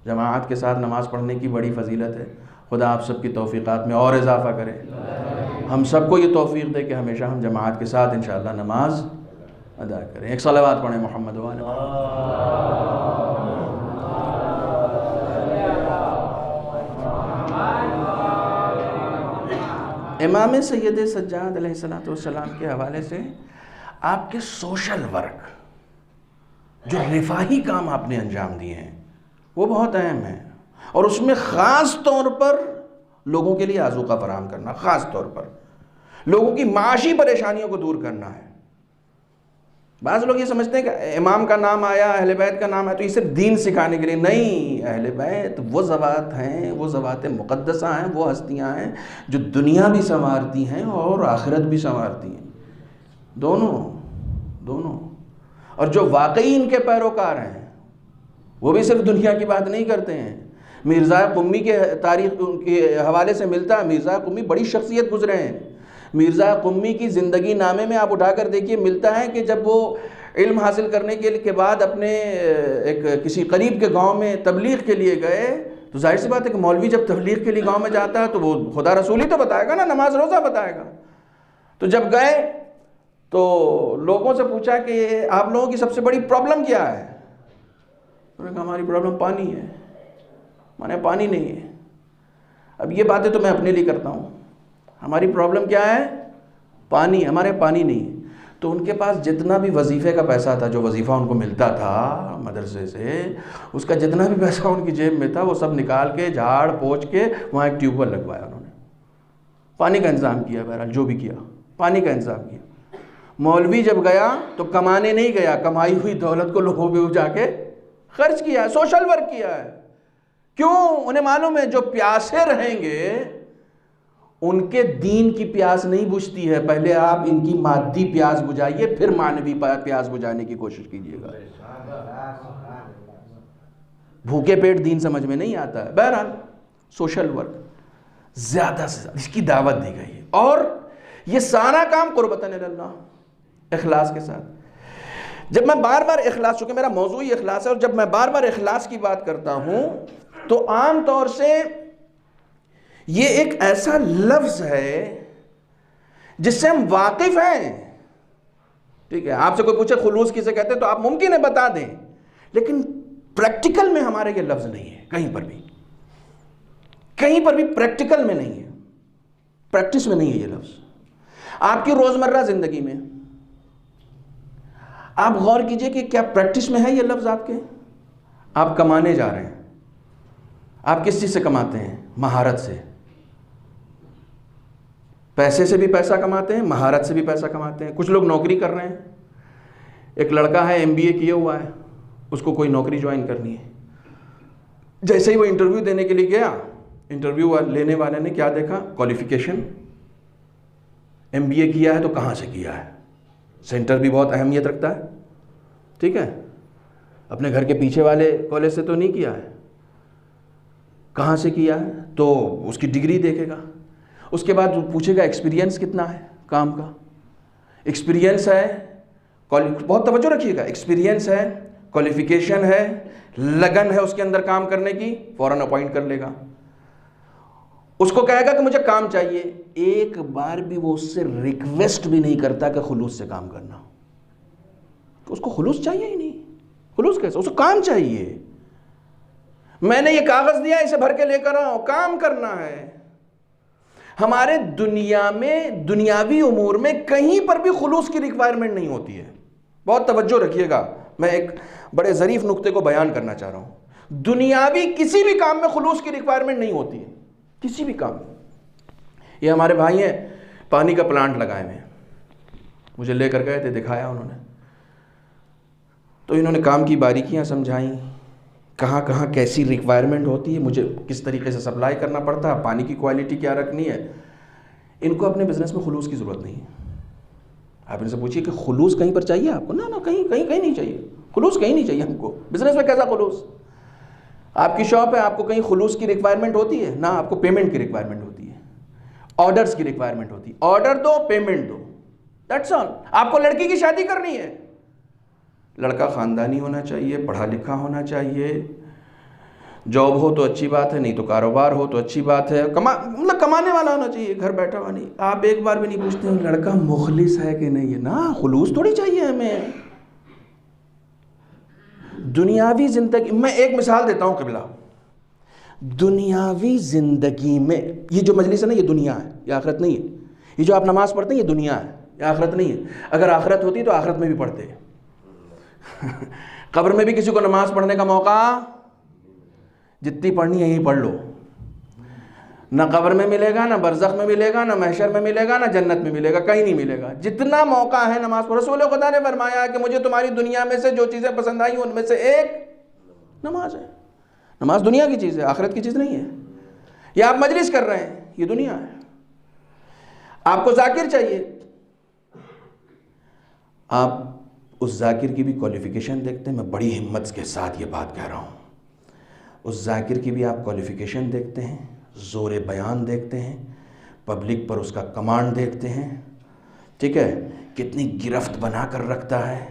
[SPEAKER 1] جماعت کے ساتھ نماز پڑھنے کی بڑی فضیلت ہے۔ خدا آپ سب کی توفیقات میں اور اضافہ کرے، ہم سب کو یہ توفیق دے کہ ہمیشہ ہم جماعت کے ساتھ انشاءاللہ نماز ادا کریں۔ ایک صلوات پڑھیں محمد و آل محمد۔ امام سید سجاد علیہ السلام کے حوالے سے آپ کے سوشل ورک، جو رفاہی کام آپ نے انجام دیے ہیں وہ بہت اہم ہیں، اور اس میں خاص طور پر لوگوں کے لیے آذوقہ فراہم کرنا، خاص طور پر لوگوں کی معاشی پریشانیوں کو دور کرنا ہے۔ بعض لوگ یہ سمجھتے ہیں کہ امام کا نام آیا، اہل بیت کا نام آیا تو یہ صرف دین سکھانے کے لیے، نہیں، اہل بیت وہ ذوات ہیں، وہ ذوات مقدسہ ہیں، وہ ہستیاں ہیں جو دنیا بھی سنوارتی ہیں اور آخرت بھی سنوارتی ہیں، دونوں۔ اور جو واقعی ان کے پیروکار ہیں وہ بھی صرف دنیا کی بات نہیں کرتے ہیں۔ مرزا قمی کے تاریخ کے حوالے سے ملتا ہے، مرزا قمی بڑی شخصیت گزرے ہیں۔ مرزا قمی کی زندگی نامے میں آپ اٹھا کر دیکھیے، ملتا ہے کہ جب وہ علم حاصل کرنے کے بعد اپنے کسی قریب کے گاؤں میں تبلیغ کے لیے گئے، تو ظاہر سی بات ہے کہ مولوی جب تبلیغ کے لیے گاؤں میں جاتا ہے تو وہ خدا رسول ہی تو بتائے گا نا، نماز روزہ بتائے گا۔ تو جب گئے تو لوگوں سے پوچھا کہ آپ لوگوں کی سب سے بڑی پرابلم کیا ہے؟ انہوں نے کہا ہماری پرابلم پانی ہے، مانے پانی نہیں ہے۔ اب یہ باتیں تو میں اپنے لیے کرتا ہوں، ہماری پرابلم کیا ہے؟ پانی، ہمارے پانی نہیں ہے۔ تو ان کے پاس جتنا بھی وظیفے کا پیسہ تھا، جو وظیفہ ان کو ملتا تھا مدرسے سے، اس کا جتنا بھی پیسہ ان کی جیب میں تھا وہ سب نکال کے جھاڑ پوچھ کے وہاں ایک ٹیوب ویل لگوایا، انہوں نے پانی کا انتظام کیا، بہرحال جو بھی کیا پانی کا انتظام کیا۔ مولوی جب گیا تو کمانے نہیں گیا، کمائی ہوئی دولت کو لوگوں پہ جا کے خرچ کیا ہے، سوشل ورک کیا ہے۔ کیوں؟ انہیں معلوم ہے جو پیاسے رہیں گے ان کے دین کی پیاس نہیں بجھتی ہے، پہلے آپ ان کی مادی پیاس بجھائیے، پھر معنوی پیاس بجھانے کی کوشش کیجیے گا۔ بھوکے پیٹ دین سمجھ میں نہیں آتا ہے۔ بہرحال سوشل ورک زیادہ سے زیادہ اس کی دعوت دی گئی ہے، اور یہ سارا کام قربتاً اللہ، اخلاص کے ساتھ۔ جب میں بار بار اخلاص، چونکہ میرا موضوع ہی اخلاص ہے، اور جب میں بار بار اخلاص کی بات کرتا ہوں تو عام طور سے یہ ایک ایسا لفظ ہے جس سے ہم واقف ہیں، ٹھیک ہے؟ آپ سے کوئی پوچھے خلوص کسے کہتے ہیں تو آپ ممکن ہے بتا دیں، لیکن پریکٹیکل میں ہمارے یہ لفظ نہیں ہے، کہیں پر بھی پریکٹیکل میں نہیں ہے، پریکٹس میں نہیں ہے یہ لفظ۔ آپ کی روزمرہ زندگی میں آپ غور کیجئے کہ کیا پریکٹس میں ہے یہ لفظ آپ کے؟ آپ کمانے جا رہے ہیں، آپ کس چیز سے کماتے ہیں؟ مہارت سے۔ پیسے سے بھی پیسہ کماتے ہیں، مہارت سے بھی پیسہ کماتے ہیں۔ کچھ لوگ نوکری کر رہے ہیں، ایک لڑکا ہے MBA کیا ہوا ہے، اس کو کوئی نوکری جوائن کرنی ہے، جیسے ہی وہ انٹرویو دینے کے لیے گیا، انٹرویو لینے والے نے کیا دیکھا؟ کوالیفیکیشن، MBA کیا ہے تو کہاں سے کیا ہے؟ سینٹر بھی بہت اہمیت رکھتا ہے، ٹھیک ہے؟ اپنے گھر کے پیچھے والے کالج سے تو نہیں کیا ہے، کہاں سے کیا ہے؟ تو اس کی ڈگری دیکھے گا، اس کے بعد پوچھے گا ایکسپیرینس کتنا ہے کام کا۔ ایکسپیرینس ہے، بہت توجہ رکھیے گا، ایکسپیرینس ہے، کوالیفیکیشن ہے، لگن ہے اس کے اندر کام کرنے کی، فوراً اپوائنٹ کر لے گا۔ اس کو کہے گا کہ مجھے کام چاہیے، ایک بار بھی وہ اس سے ریکویسٹ بھی نہیں کرتا کہ خلوص سے کام کرنا، اس کو خلوص چاہیے ہی نہیں۔ خلوص کیسے؟ اس کو کام چاہیے، میں نے یہ کاغذ دیا اسے بھر کے لے کر آؤ، کام کرنا ہے۔ ہمارے دنیا میں، دنیاوی امور میں کہیں پر بھی خلوص کی ریکوائرمنٹ نہیں ہوتی ہے۔ بہت توجہ رکھیے گا، میں ایک بڑے ظریف نقطے کو بیان کرنا چاہ رہا ہوں۔ دنیاوی کسی بھی کام میں خلوص کی ریکوائرمنٹ نہیں ہوتی ہے، کسی بھی کام میں۔ یہ ہمارے بھائی ہیں، پانی کا پلانٹ لگائے ہوئے ہیں، مجھے لے کر گئے تھے، دکھایا انہوں نے، تو انہوں نے کام کی باریکیاں سمجھائیں، کہاں کہاں کیسی ریکوائرمنٹ ہوتی ہے، مجھے کس طریقے سے سپلائی کرنا پڑتا ہے، پانی کی کوالٹی کیا رکھنی ہے۔ ان کو اپنے بزنس میں خلوص کی ضرورت نہیں ہے۔ آپ ان سے پوچھیے کہ خلوص کہیں پر چاہیے آپ کو؟ نہ کہیں نہیں چاہیے، خلوص کہیں نہیں چاہیے ہم کو۔ بزنس میں کیسا خلوص؟ آپ کی شاپ ہے، آپ کو کہیں خلوص کی ریکوائرمنٹ ہوتی ہے؟ نہ، آپ کو پیمنٹ کی ریکوائرمنٹ ہوتی ہے، آرڈرز کی ریکوائرمنٹ ہوتی ہے، آرڈر دو، پیمنٹ دو، دیٹس آل۔ آپ کو لڑکی کی شادی کرنی ہے، لڑکا خاندانی ہونا چاہیے، پڑھا لکھا ہونا چاہیے، جاب ہو تو اچھی بات ہے، نہیں تو کاروبار ہو تو اچھی بات ہے، مطلب کمانے والا ہونا چاہیے، گھر بیٹھا ہوا نہیں۔ آپ ایک بار بھی نہیں پوچھتے ہیں لڑکا مخلص ہے کہ نہیں ہے؟ نا، خلوص تھوڑی چاہیے ہمیں دنیاوی زندگی میں۔ ایک مثال دیتا ہوں قبلہ، دنیاوی زندگی میں، یہ جو مجلس ہے نا، یہ دنیا ہے، یہ آخرت نہیں ہے۔ یہ جو آپ نماز پڑھتے ہیں یہ دنیا ہے، یہ آخرت نہیں ہے۔ اگر آخرت ہوتی تو آخرت میں بھی پڑھتے۔ قبر میں بھی کسی کو نماز پڑھنے کا موقع، جتنی پڑھنی ہے یہی پڑھ لو، نہ قبر میں ملے گا، نہ برزخ میں ملے گا، نہ محشر میں ملے گا، نہ جنت میں ملے گا، کہیں نہیں ملے گا۔ جتنا موقع ہے نماز پڑھو۔ رسول خدا نے فرمایا کہ مجھے تمہاری دنیا میں سے جو چیزیں پسند آئی ان میں سے ایک نماز ہے۔ نماز دنیا کی چیز ہے، آخرت کی چیز نہیں ہے۔ یا آپ مجلس کر رہے ہیں، یہ دنیا ہے۔ آپ کو ذاکر چاہیے، آپ اس ذاکر کی بھی کوالیفیکیشن دیکھتے ہیں۔ میں بڑی ہمت کے ساتھ یہ بات کہہ رہا ہوں، اس ذاکر کی بھی آپ کوالیفیکیشن دیکھتے ہیں، زور بیان دیکھتے ہیں، پبلک پر اس کا کمانڈ دیکھتے ہیں، ٹھیک ہے، کتنی گرفت بنا کر رکھتا ہے،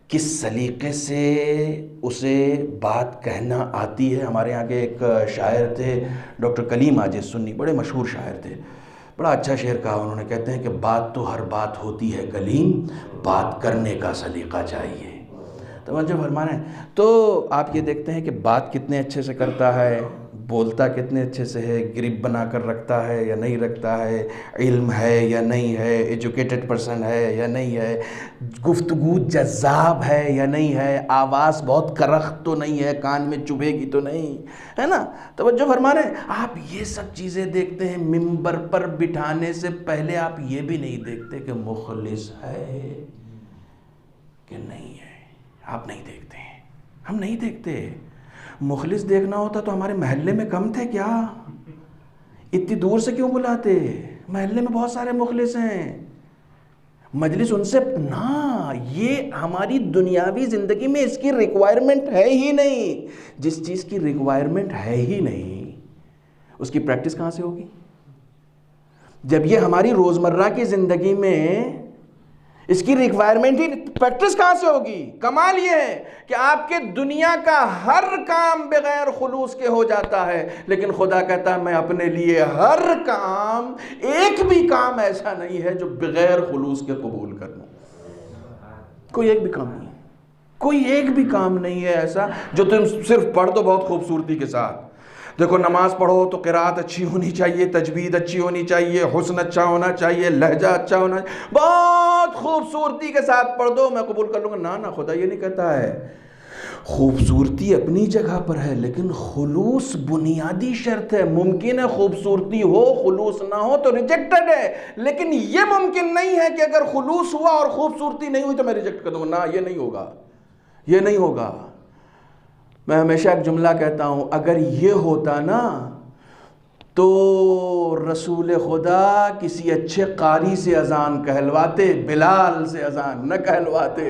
[SPEAKER 1] کس سلیقے سے اسے بات کہنا آتی ہے۔ ہمارے یہاں کے ایک شاعر تھے ڈاکٹر کلیم عاجز سنی، بڑے مشہور شاعر تھے، بڑا اچھا شعر کہا انہوں نے، کہتے ہیں کہ بات تو ہر بات ہوتی ہے کلیم، بات کرنے کا سلیقہ چاہیے۔ توجہ فرمانا ہے۔ تو آپ یہ دیکھتے ہیں کہ بات کتنے اچھے سے کرتا ہے، بولتا کتنے اچھے سے ہے، گرپ بنا کر رکھتا ہے یا نہیں رکھتا ہے، علم ہے یا نہیں ہے، ایجوکیٹڈ پرسن ہے یا نہیں ہے، گفتگو جذاب ہے یا نہیں ہے، آواز بہت کرخت تو نہیں ہے، کان میں چبھے گی تو نہیں ہے نا۔ توجہ فرما رہے ہیں۔ آپ یہ سب چیزیں دیکھتے ہیں۔ ممبر پر بٹھانے سے پہلے آپ یہ بھی نہیں دیکھتے کہ مخلص ہے کہ نہیں ہے، آپ نہیں دیکھتے ہیں، ہم نہیں دیکھتے۔ مخلص دیکھنا ہوتا تو ہمارے محلے میں کم تھے کیا؟ اتنی دور سے کیوں بلاتے؟ محلے میں بہت سارے مخلص ہیں، مجلس ان سے نہ، یہ ہماری دنیاوی زندگی میں اس کی ریکوائرمنٹ ہے ہی نہیں۔ جس چیز کی ریکوائرمنٹ ہے ہی نہیں، اس کی پریکٹس کہاں سے ہوگی؟ جب یہ ہماری روزمرہ کی زندگی میں اس کی ریکوائرمنٹ ہی، پریکٹس کہاں سے ہوگی؟ کمال یہ ہے کہ آپ کے دنیا کا ہر کام بغیر خلوص کے ہو جاتا ہے، لیکن خدا کہتا ہے میں اپنے لیے ہر کام، ایک بھی کام ایسا نہیں ہے جو بغیر خلوص کے قبول کر لوں۔ کوئی ایک بھی کام نہیں ہے، کوئی ایک بھی کام نہیں ہے ایسا جو تم صرف پڑھ دو بہت خوبصورتی کے ساتھ۔ دیکھو نماز پڑھو تو قرات اچھی ہونی چاہیے، تجوید اچھی ہونی چاہیے، حسن اچھا ہونا چاہیے، لہجہ اچھا ہونا چاہیے، بہت خوبصورتی کے ساتھ پڑھ دو میں قبول کر لوں گا۔ نہ خدا یہ نہیں کہتا ہے۔ خوبصورتی اپنی جگہ پر ہے لیکن خلوص بنیادی شرط ہے۔ ممکن ہے خوبصورتی ہو، خلوص نہ ہو تو ریجیکٹڈ ہے، لیکن یہ ممکن نہیں ہے کہ اگر خلوص ہوا اور خوبصورتی نہیں ہوئی تو میں ریجیکٹ کر دوں گا۔ نہ، یہ نہیں ہوگا، یہ نہیں ہوگا۔ میں ہمیشہ ایک جملہ کہتا ہوں، اگر یہ ہوتا نا تو رسول خدا کسی اچھے قاری سے اذان کہلواتے، بلال سے اذان نہ کہلواتے۔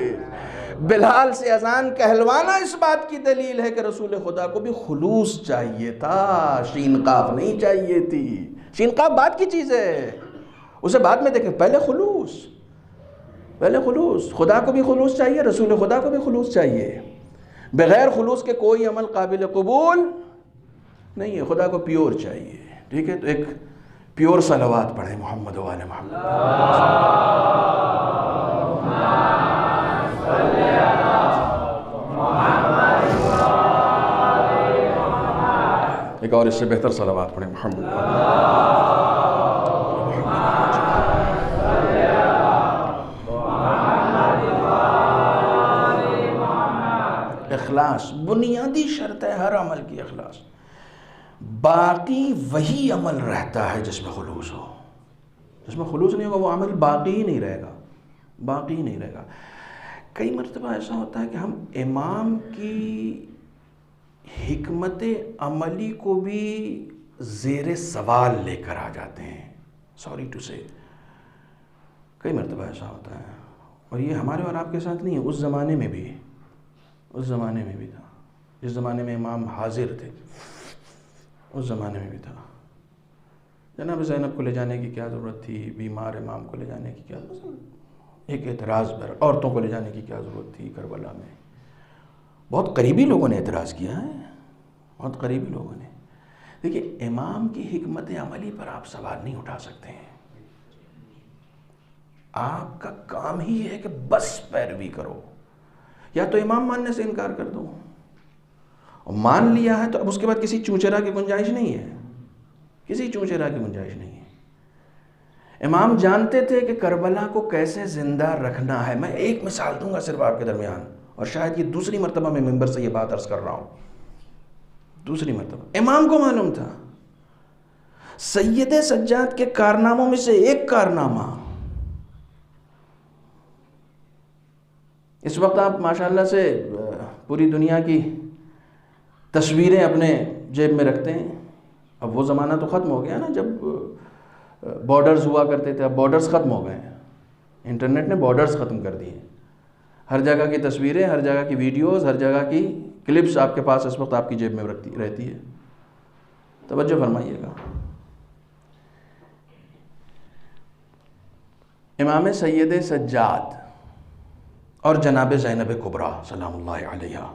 [SPEAKER 1] بلال سے اذان کہلوانا اس بات کی دلیل ہے کہ رسول خدا کو بھی خلوص چاہیے تھا، شین قاف نہیں چاہیے تھی۔ شین قاف بات کی چیز ہے، اسے بعد میں دیکھیں، پہلے خلوص، پہلے خلوص۔ خدا کو بھی خلوص چاہیے، رسول خدا کو بھی خلوص چاہیے۔ بغیر خلوص کے کوئی عمل قابل قبول نہیں ہے، خدا کو پیور چاہیے۔ ٹھیک ہے، تو ایک پیور صلوات پڑھیں محمد و آل محمد۔ ایک اور اس سے بہتر صلوات پڑھیں محمد و اخلاص بنیادی شرط ہے ہر عمل کی، اخلاص۔ باقی وہی عمل رہتا ہے جس میں خلوص ہو۔ جس میں خلوص نہیں ہوگا وہ عمل باقی ہی نہیں رہے گا، باقی ہی نہیں رہے گا۔ کئی مرتبہ ایسا ہوتا ہے کہ ہم امام کی حکمت عملی کو بھی زیر سوال لے کر آ جاتے ہیں، سوری ٹو سے، کئی مرتبہ ایسا ہوتا ہے۔ اور یہ ہمارے اور آپ کے ساتھ نہیں ہے، اس زمانے میں بھی، اس زمانے میں بھی تھا، جس زمانے میں امام حاضر تھے اس زمانے میں بھی تھا۔ جناب زینب کو لے جانے کی کیا ضرورت تھی، بیمار امام کو لے جانے کی کیا ضرورت تھی، ایک اعتراض پر عورتوں کو لے جانے کی کیا ضرورت تھی کربلا میں۔ بہت قریبی لوگوں نے اعتراض کیا ہے، بہت قریبی لوگوں نے۔ دیکھیے امام کی حکمت عملی پر آپ سوال نہیں اٹھا سکتے ہیں، آپ کا کام ہی ہے کہ بس پیروی کرو، یا تو امام ماننے سے انکار کر دو، اور مان لیا ہے تو اب اس کے بعد کسی چونچرا کی گنجائش نہیں ہے، کسی چونچرا کی گنجائش نہیں ہے۔ امام جانتے تھے کہ کربلا کو کیسے زندہ رکھنا ہے. میں ایک مثال دوں گا صرف آپ کے درمیان، اور شاید یہ دوسری مرتبہ میں ممبر سے یہ بات عرض کر رہا ہوں، دوسری مرتبہ. امام کو معلوم تھا سید سجاد کے کارناموں میں سے ایک کارنامہ، اس وقت آپ ماشاءاللہ سے پوری دنیا کی تصویریں اپنے جیب میں رکھتے ہیں. اب وہ زمانہ تو ختم ہو گیا نا جب بارڈرز ہوا کرتے تھے، اب بارڈرز ختم ہو گئے ہیں. انٹرنیٹ نے بارڈرز ختم کر دیے. ہر جگہ کی تصویریں، ہر جگہ کی ویڈیوز، ہر جگہ کی کلپس آپ کے پاس اس وقت آپ کی جیب میں رہتی ہے. توجہ فرمائیے گا. امام سید سجاد اور جناب زینب کبریٰ سلام اللہ علیہا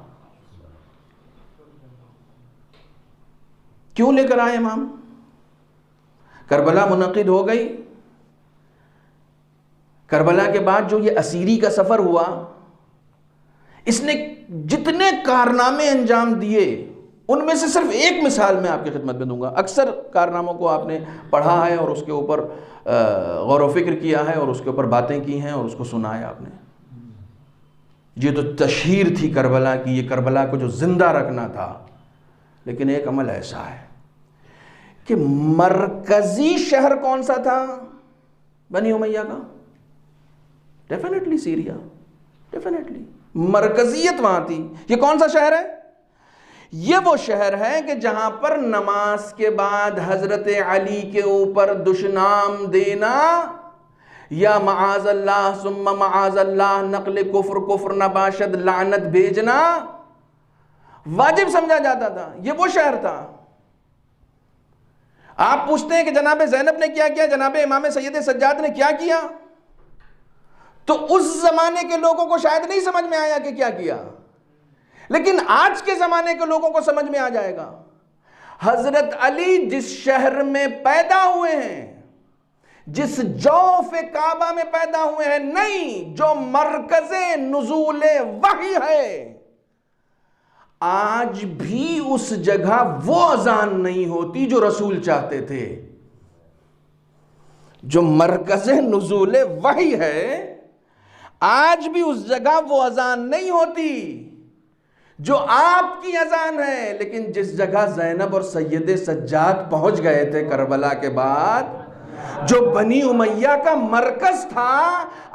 [SPEAKER 1] کیوں لے کر آئے امام؟ کربلا منعقد ہو گئی. کربلا کے بعد جو یہ اسیری کا سفر ہوا، اس نے جتنے کارنامے انجام دیے ان میں سے صرف ایک مثال میں آپ کی خدمت میں دوں گا. اکثر کارناموں کو آپ نے پڑھا ہے اور اس کے اوپر غور و فکر کیا ہے اور اس کے اوپر باتیں کی ہیں اور اس کو سنا ہے آپ نے. یہ تو تشہیر تھی کربلا کی، یہ کربلا کو جو زندہ رکھنا تھا. لیکن ایک عمل ایسا ہے کہ مرکزی شہر کون سا تھا بنی امیہ کا؟ ڈیفینیٹلی سیریا، ڈیفینیٹلی مرکزیت وہاں تھی. یہ کون سا شہر ہے؟ یہ وہ شہر ہے کہ جہاں پر نماز کے بعد حضرت علی کے اوپر دشنام دینا یا معاذ اللہ ثم معاذ اللہ نقل کفر نباشد لعنت بھیجنا واجب سمجھا جاتا تھا. یہ وہ شہر تھا. آپ پوچھتے ہیں کہ جناب زینب نے کیا کیا، جناب امام سید سجاد نے کیا کیا؟ تو اس زمانے کے لوگوں کو شاید نہیں سمجھ میں آیا کہ کیا کیا، لیکن آج کے زمانے کے لوگوں کو سمجھ میں آ جائے گا. حضرت علی جس شہر میں پیدا ہوئے ہیں، جس جوف کعبہ میں پیدا ہوئے ہیں، نہیں جو مرکز نزول وحی ہے، آج بھی اس جگہ وہ اذان نہیں ہوتی جو رسول چاہتے تھے. جو مرکز نزول وحی ہے، آج بھی اس جگہ وہ اذان نہیں ہوتی جو آپ کی اذان ہے. لیکن جس جگہ زینب اور سید سجاد پہنچ گئے تھے کربلا کے بعد، جو بنی امیہ کا مرکز تھا،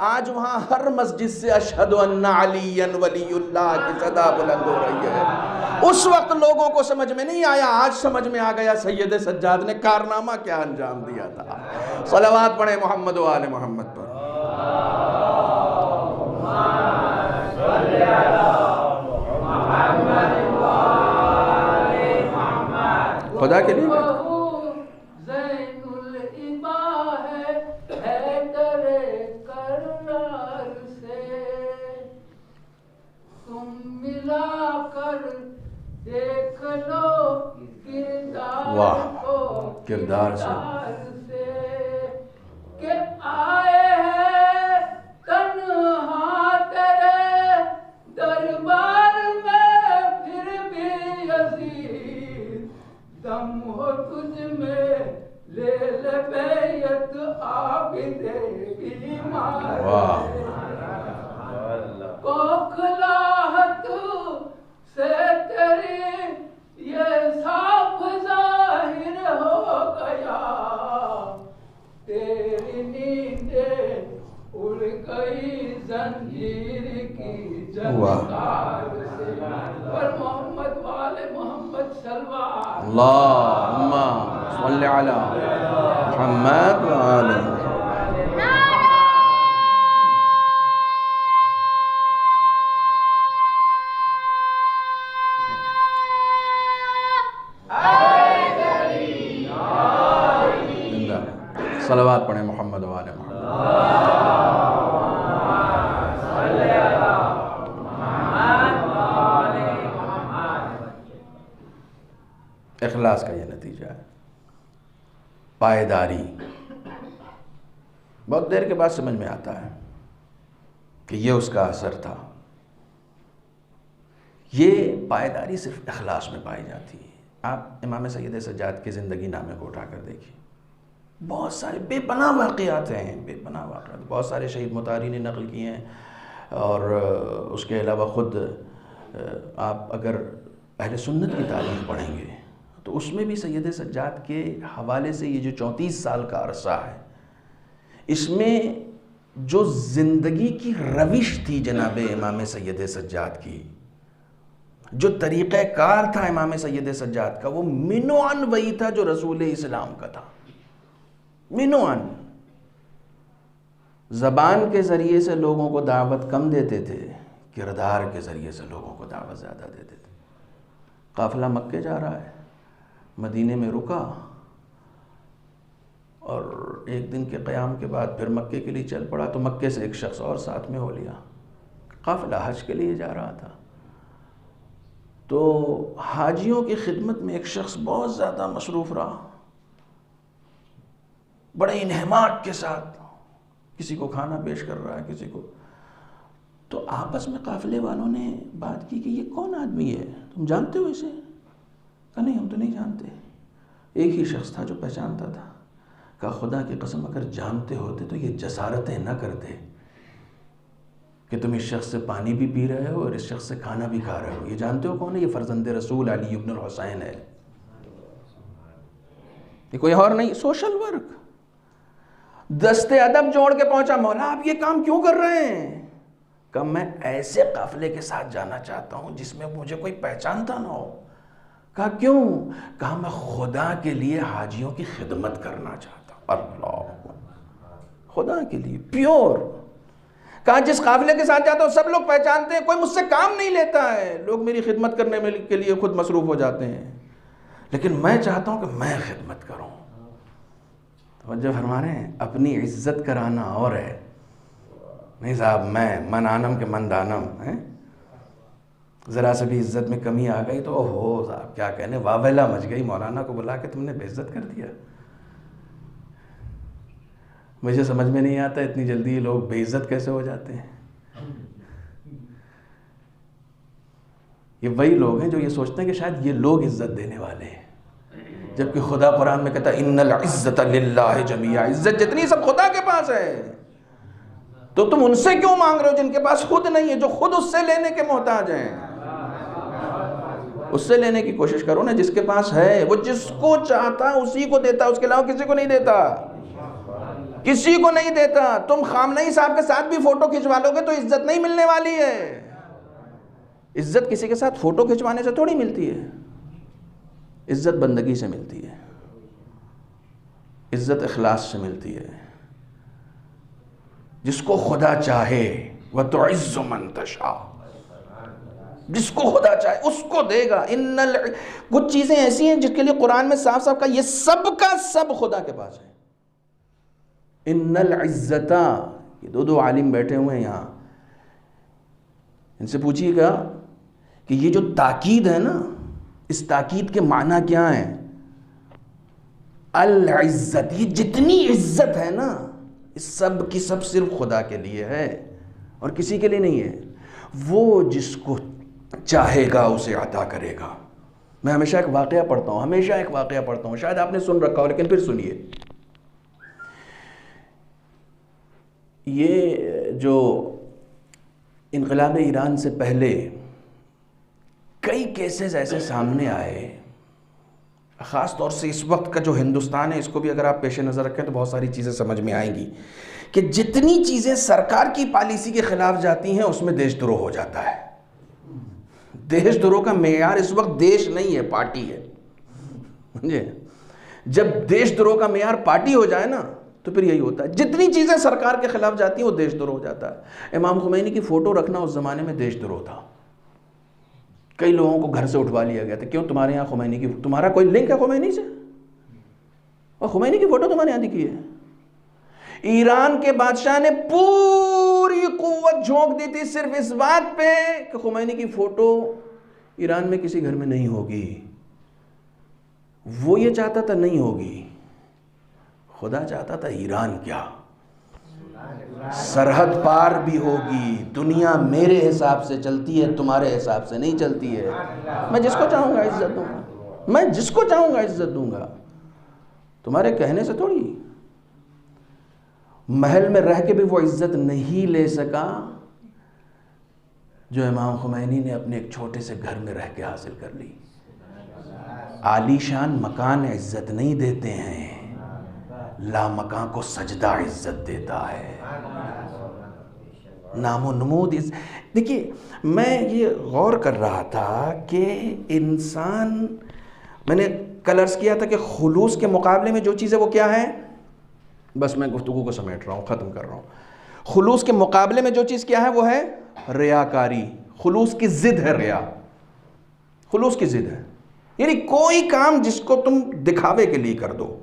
[SPEAKER 1] آج وہاں ہر مسجد سے اشہد ان علی ولی اللہ کی صدا بلند ہو رہی ہے. اس وقت لوگوں کو سمجھ میں نہیں آیا، آج سمجھ میں آ گیا سید سجاد نے کارنامہ کیا انجام دیا تھا. صلوات پڑھیں محمد و آل محمد پر. خدا کے لیے واہ کردار سے
[SPEAKER 2] کہ آئے ہیں تنہا تیرے دربار میں، پھر بھی عزیز دم ہو تجھ میں، لے لے بیعت عابد بیمار. کوکھلاہٹ سے تیری یہ صاف ظاہر ہو گیا، تیری نیندیں اڑ گئی زنجیر کی جنکار سے. پر محمد والے محمد صلوات
[SPEAKER 1] اللہم صلی علی محمد وآلہ محمد. صلوات پڑھیں محمد و آل محمد. اخلاص کا یہ نتیجہ ہے. پائیداری بہت دیر کے بعد سمجھ میں آتا ہے کہ یہ اس کا اثر تھا. یہ پائیداری صرف اخلاص میں پائی جاتی ہے. آپ امام سید سجاد کی زندگی نامے کو اٹھا کر دیکھیے. بہت سارے بے پناہ واقعات ہیں، بے پناہ واقعات، بہت سارے شہید مطہری نے نقل کیے ہیں. اور اس کے علاوہ خود آپ اگر اہل سنت کی تاریخ پڑھیں گے تو اس میں بھی سید سجاد کے حوالے سے یہ جو 34 سال کا عرصہ ہے، اس میں جو زندگی کی روش تھی جناب امام سید سجاد کی، جو طریقہ کار تھا امام سید سجاد کا، وہ منوعاً وہی تھا جو رسول اسلام کا تھا. منوعاً زبان کے ذریعے سے لوگوں کو دعوت کم دیتے تھے، کردار کے ذریعے سے لوگوں کو دعوت زیادہ دیتے تھے. قافلہ مکے جا رہا ہے، مدینے میں رکا اور ایک دن کے قیام کے بعد پھر مکے کے لیے چل پڑا، تو مکے سے ایک شخص اور ساتھ میں ہو لیا. قافلہ حج کے لیے جا رہا تھا، تو حاجیوں کی خدمت میں ایک شخص بہت زیادہ مصروف رہا، بڑے انہماک کے ساتھ کسی کو کھانا پیش کر رہا ہے، کسی کو. تو آپس میں قافلے والوں نے بات کی کہ یہ کون آدمی ہے، تم جانتے ہو اسے؟ کہا نہیں، ہم تو نہیں جانتے. ایک ہی شخص تھا جو پہچانتا تھا. کہا خدا کی قسم اگر جانتے ہوتے تو یہ جسارتیں نہ کرتے کہ تم اس شخص سے پانی بھی پی رہے ہو اور اس شخص سے کھانا بھی کھا رہے ہو. یہ جانتے ہو کون ہے؟ یہ فرزند رسول علی ابن الحسین ہے، یہ کوئی اور نہیں. سوشل ورک، دست ادب جوڑ کے پہنچا. مولا آپ یہ کام کیوں کر رہے ہیں؟ کہ میں ایسے قافلے کے ساتھ جانا چاہتا ہوں جس میں مجھے کوئی پہچانتا نہ ہو. کہا کیوں؟ کہا میں خدا کے لیے حاجیوں کی خدمت کرنا چاہتا ہوں. اللہ، خدا کے لیے پیور. کہا جس قافلے کے ساتھ جاتا ہوں سب لوگ پہچانتے ہیں، کوئی مجھ سے کام نہیں لیتا ہے، لوگ میری خدمت کرنے کے لیے خود مصروف ہو جاتے ہیں، لیکن میں چاہتا ہوں کہ میں خدمت کروں. توجہ فرما رہے ہیں؟ اپنی عزت کرانا اور ہے. نہیں صاحب میں من آنم کے من دانم ہے، ذرا سے بھی عزت میں کمی آ گئی تو اوہو صاحب کیا کہنے، واویلا مچ گئی، مولانا کو بلا کے تم نے بے عزت کر دیا. مجھے سمجھ میں نہیں آتا اتنی جلدی یہ لوگ بے عزت کیسے ہو جاتے ہیں. یہ وہی لوگ ہیں جو یہ سوچتے ہیں کہ شاید یہ لوگ عزت دینے والے ہیں، جبکہ خدا قرآن میں کہتا ہے ان العزت للہ جمیعا، عزت جتنی سب خدا کے پاس ہے. تو تم ان سے کیوں مانگ رہے ہو جن کے پاس خود نہیں ہے، جو خود اس سے لینے کے محتاج ہیں؟ اس سے لینے کی کوشش کرو نا. جس کے پاس ہے وہ جس کو چاہتا اسی کو دیتا، اس کے علاوہ کسی کو نہیں دیتا، کسی کو نہیں دیتا. تم خامنئی صاحب کے ساتھ بھی فوٹو کھنچوا لو گے تو عزت نہیں ملنے والی ہے. عزت کسی کے ساتھ فوٹو کھنچوانے سے تھوڑی ملتی ہے، عزت بندگی سے ملتی ہے، عزت اخلاص سے ملتی ہے. جس کو خدا چاہے وَتُعِزُّ مَن تَشَاءُ، جس کو خدا چاہے اس کو دے گا. کچھ چیزیں ایسی ہیں جس کے لیے قرآن میں صاف صاف کہا یہ سب کا سب خدا کے پاس ہے. ان العزت، یہ دو عالم بیٹھے ہوئے ہیں یہاں، ان سے پوچھیے گا کہ یہ جو تاکید ہے نا، اس تاکید کے معنی کیا ہیں؟ العزت، یہ جتنی عزت ہے نا اس سب کی سب صرف خدا کے لیے ہے اور کسی کے لیے نہیں ہے. وہ جس کو چاہے گا اسے عطا کرے گا. میں ہمیشہ ایک واقعہ پڑھتا ہوں، شاید آپ نے سن رکھا ہو لیکن پھر سنیے. یہ جو انقلاب ایران سے پہلے کئی کیسز ایسے سامنے آئے، خاص طور سے اس وقت کا جو ہندوستان ہے اس کو بھی اگر آپ پیش نظر رکھیں تو بہت ساری چیزیں سمجھ میں آئیں گی کہ جتنی چیزیں سرکار کی پالیسی کے خلاف جاتی ہیں اس میں دیش دروہ ہو جاتا ہے. دیش دروہ کا معیار اس وقت دیش نہیں ہے، پارٹی ہے. سمجھے؟ جب دیش دروہ کا معیار پارٹی ہو جائے نا تو پھر یہی ہوتا ہے، جتنی چیزیں سرکار کے خلاف جاتی ہیں وہ دیش دروہ ہو جاتا ہے. امام خمینی کی فوٹو رکھنا اس زمانے میں دیش دروہ تھا. کئی لوگوں کو گھر سے اٹھوا لیا گیا تھا. کیوں؟ تمہارے یہاں خمینی کی، تمہارا کوئی لنک ہے خمینی سے؟ اور خمینی کی فوٹو تمہارے یہاں دکھی ہے. ایران کے بادشاہ نے پوری قوت جھونک دی تھی صرف اس بات پہ کہ خمینی کی فوٹو ایران میں کسی گھر میں نہیں ہوگی. وہ یہ چاہتا تھا نہیں ہوگی، خدا چاہتا تھا ایران کیا سرحد پار بھی ہوگی. دنیا میرے حساب سے چلتی ہے، تمہارے حساب سے نہیں چلتی ہے. میں جس کو چاہوں گا عزت دوں گا، میں جس کو چاہوں گا عزت دوں گا، تمہارے کہنے سے تھوڑی. محل میں رہ کے بھی وہ عزت نہیں لے سکا جو امام خمینی نے اپنے ایک چھوٹے سے گھر میں رہ کے حاصل کر لی. عالی شان مکان عزت نہیں دیتے ہیں، لا مکان کو سجدہ عزت دیتا ہے. نام و نمود دیکھیے، میں یہ غور کر رہا تھا کہ انسان، میں نے کل عرض کیا تھا کہ خلوص کے مقابلے میں جو چیز ہے وہ کیا ہے؟ بس میں گفتگو کو سمیٹ رہا ہوں، ختم کر رہا ہوں. خلوص کے مقابلے میں جو چیز کیا ہے وہ ہے ریاکاری. خلوص کی ضد ہے ریا. خلوص کی ضد ہے، یعنی کوئی کام جس کو تم دکھاوے کے لیے کر دو،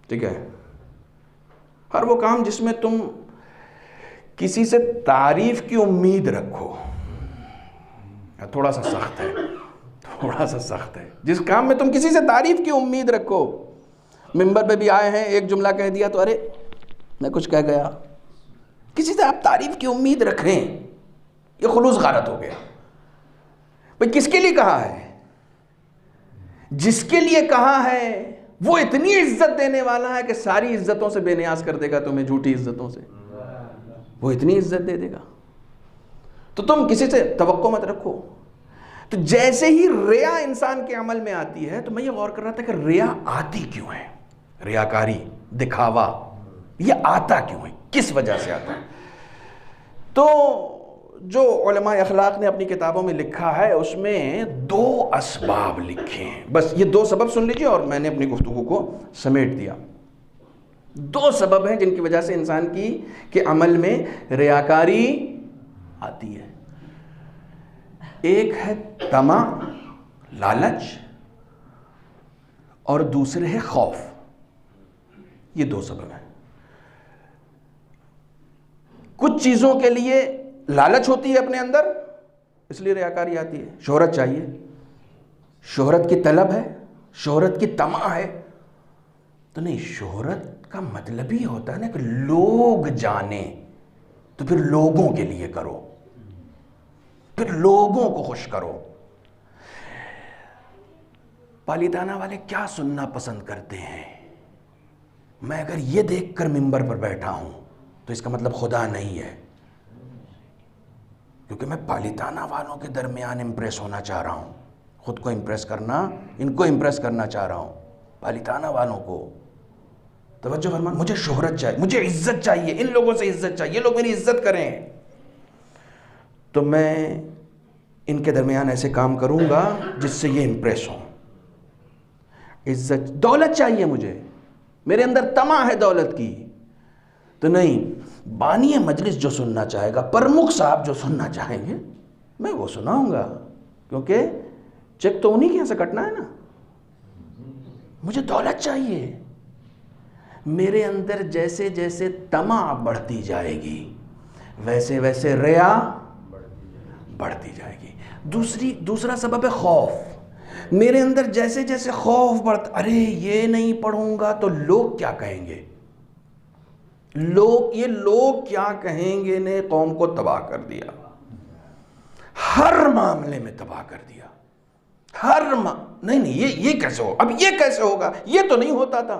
[SPEAKER 1] ٹھیک ہے، ہر وہ کام جس میں تم کسی سے تعریف کی امید رکھو. تھوڑا سا سخت ہے، تھوڑا سا سخت ہے. جس کام میں تم کسی سے تعریف کی امید رکھو. ممبر پہ بھی آئے ہیں، ایک جملہ کہہ دیا تو ارے میں کچھ کہہ گیا. کسی سے آپ تعریف کی امید رکھیں، یہ خلوص غارت ہو گیا. بھئی کس کے لیے کہا ہے؟ جس کے لیے کہا ہے وہ اتنی عزت دینے والا ہے کہ ساری عزتوں سے بے نیاز کر دے گا تمہیں، جھوٹی عزتوں سے وہ اتنی عزت دے دے گا. تو تم کسی سے توقع مت رکھو. تو جیسے ہی ریا انسان کے عمل میں آتی ہے، تو میں یہ غور کر رہا تھا کہ ریا آتی کیوں ہے؟ ریاکاری، دکھاوا، یہ آتا کیوں ہے؟ کس وجہ سے آتا ہے؟ تو جو علماء اخلاق نے اپنی کتابوں میں لکھا ہے اس میں 2 اسباب لکھے ہیں. بس یہ 2 سبب سن لیجئے اور میں نے اپنی گفتگو کو سمیٹ دیا. 2 سبب ہیں جن کی وجہ سے انسان کے عمل میں ریاکاری آتی ہے. ایک ہے طمع، لالچ، اور دوسرے ہے خوف. یہ 2 سبب ہیں. کچھ چیزوں کے لیے لالچ ہوتی ہے اپنے اندر، اس لیے ریاکاری آتی ہے. شہرت چاہیے، شہرت کی طلب ہے، شہرت کی طمع ہے. تو نہیں، شہرت کا مطلب ہی ہوتا ہے نا کہ لوگ جانیں، تو پھر لوگوں کے لیے کرو، پھر لوگوں کو خوش کرو. پالیتانہ والے کیا سننا پسند کرتے ہیں؟ میں اگر یہ دیکھ کر ممبر پر بیٹھا ہوں تو اس کا مطلب خدا نہیں ہے، کیونکہ میں پالیتانہ والوں کے درمیان امپریس ہونا چاہ رہا ہوں. خود کو امپریس کرنا، ان کو امپریس کرنا چاہ رہا ہوں، پالیتانہ والوں کو. توجہ فرما، مجھے شہرت چاہیے، مجھے عزت چاہیے، ان لوگوں سے عزت چاہیے، یہ لوگ میری عزت کریں. تو میں ان کے درمیان ایسے کام کروں گا جس سے یہ امپریس ہوں. عزت، دولت چاہیے مجھے، میرے اندر طمع ہے دولت کی. تو نہیں، بانی مجلس جو سننا چاہے گا، پرمکھ صاحب جو سننا چاہیں گے، میں وہ سناؤں گا، کیونکہ چیک تو انہی کے یہاں سے کٹنا ہے نا. مجھے دولت چاہیے. میرے اندر جیسے جیسے طمع بڑھتی جائے گی ویسے ویسے ریا بڑھتی جائے گی. دوسرا سبب ہے خوف. میرے اندر جیسے جیسے خوف بڑھتا، ارے یہ نہیں پڑھوں گا تو لوگ کیا کہیں گے، لوگ کیا کہیں گے نے قوم کو تباہ کر دیا، ہر معاملے میں تباہ کر دیا. نہیں یہ کیسے ہو، اب یہ کیسے ہوگا، یہ تو نہیں ہوتا تھا،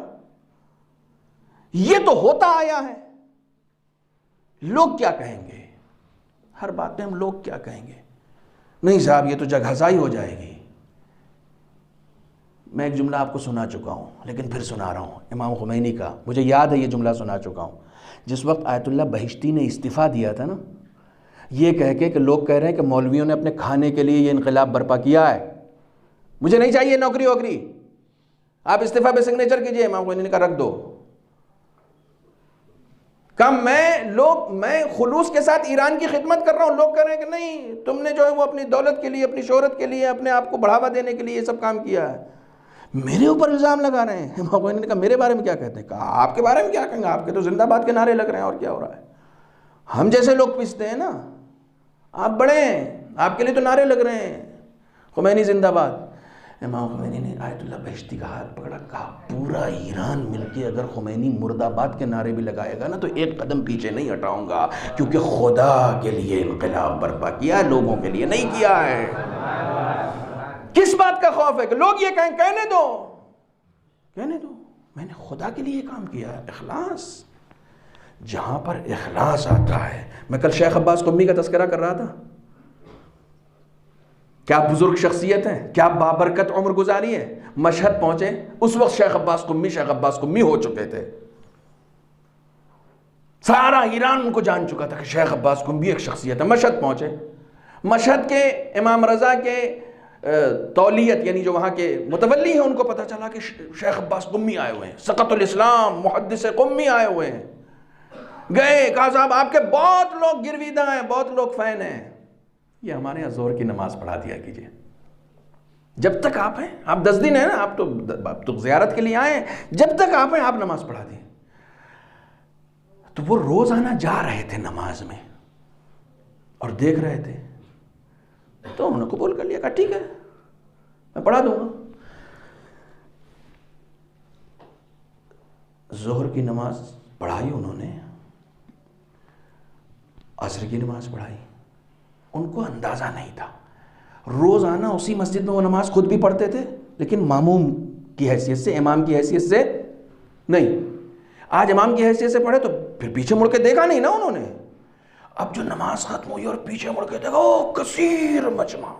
[SPEAKER 1] یہ تو ہوتا آیا ہے. لوگ کیا کہیں گے، ہر بات میں ہم لوگ کیا کہیں گے. نہیں صاحب یہ تو جگ ہزائی ہو جائے گی. میں ایک جملہ آپ کو سنا چکا ہوں لیکن پھر سنا رہا ہوں، امام خمینی کا. مجھے یاد ہے یہ جملہ سنا چکا ہوں. جس وقت آیت اللہ بہشتی نے استعفیٰ دیا تھا نا، یہ کہہ کے کہ لوگ کہہ رہے ہیں کہ مولویوں نے اپنے کھانے کے لیے یہ انقلاب برپا کیا ہے، مجھے نہیں چاہیے نوکری ووکری، آپ استعفیٰ پہ سگنیچر کیجئے. امام خمینی نے کہا رکھ دو. میں خلوص کے ساتھ ایران کی خدمت کر رہا ہوں، لوگ کہہ رہے ہیں کہ نہیں تم نے جو ہے وہ اپنی دولت کے لیے، اپنی شہرت کے لیے، اپنے آپ کو بڑھاوا دینے کے لیے یہ سب کام کیا ہے. میرے اوپر الزام لگا رہے ہیں. امام خمینی نے کہا میرے بارے میں کیا کہتے ہیں؟ کہا آپ کے بارے میں کیا کہیں گے، آپ کے تو زندہ باد کے نعرے لگ رہے ہیں، اور کیا ہو رہا ہے. ہم جیسے لوگ پیستے ہیں نا، آپ بڑے ہیں، آپ کے لیے تو نعرے لگ رہے ہیں خمینی زندہ باد. امام خمینی نے آیت اللہ بہشتی کا ہاتھ پکڑا، کہا پورا ایران مل کے اگر خمینی مرد آباد کے نعرے بھی لگائے گا نا تو ایک قدم پیچھے نہیں ہٹاؤں گا، کیونکہ خدا کے لیے انقلاب برپا کیا، لوگوں کے لیے نہیں کیا ہے. کس بات کا خوف ہے کہ لوگ یہ کہیں، کہنے دو، میں نے خدا کے لیے کام کیا ہے. اخلاص. جہاں پر اخلاص آتا ہے. میں کل شیخ عباس قمی کا تذکرہ کر رہا تھا. کیا بزرگ شخصیت ہیں, کیا بابرکت عمر گزاری ہے. مشہد پہنچے, اس وقت شیخ عباس قمی ہو چکے تھے. سارا ایران ان کو جان چکا تھا کہ شیخ عباس قمی ایک شخصیت ہے. مشہد پہنچے, مشہد کے امام رضا کے تولیت یعنی جو وہاں کے متولی ہیں ان کو پتہ چلا کہ شیخ عباس قمی آئے ہوئے ہیں, سقط الاسلام محدث قمی آئے ہوئے ہیں. گئے, کہا صاحب آپ کے بہت لوگ گرویدہ ہیں, بہت لوگ فین ہیں, یہ ہمارے یہاں زہر کی نماز پڑھا دیا کیجئے. جب تک آپ ہیں, آپ 10 دن ہیں نا, آپ تو زیارت کے لیے آئے ہیں, جب تک آپ ہیں آپ نماز پڑھا دیں. تو وہ روزانہ جا رہے تھے نماز میں اور دیکھ رہے تھے, تو انہوں نے قبول کر لیا, کہا ٹھیک ہے میں پڑھا دوں گا. ظہر کی نماز پڑھائی انہوں نے, عصر کی نماز پڑھائی. ان کو اندازہ نہیں تھا, روزانہ اسی مسجد میں وہ نماز خود بھی پڑھتے تھے لیکن ماموم کی حیثیت سے, امام کی حیثیت سے نہیں. آج امام کی حیثیت سے پڑھے تو پھر پیچھے مڑ کے دیکھا نہیں نا انہوں نے. اب جو نماز ختم ہوئی اور پیچھے مڑ کے دیکھا, او کثیر مجمع,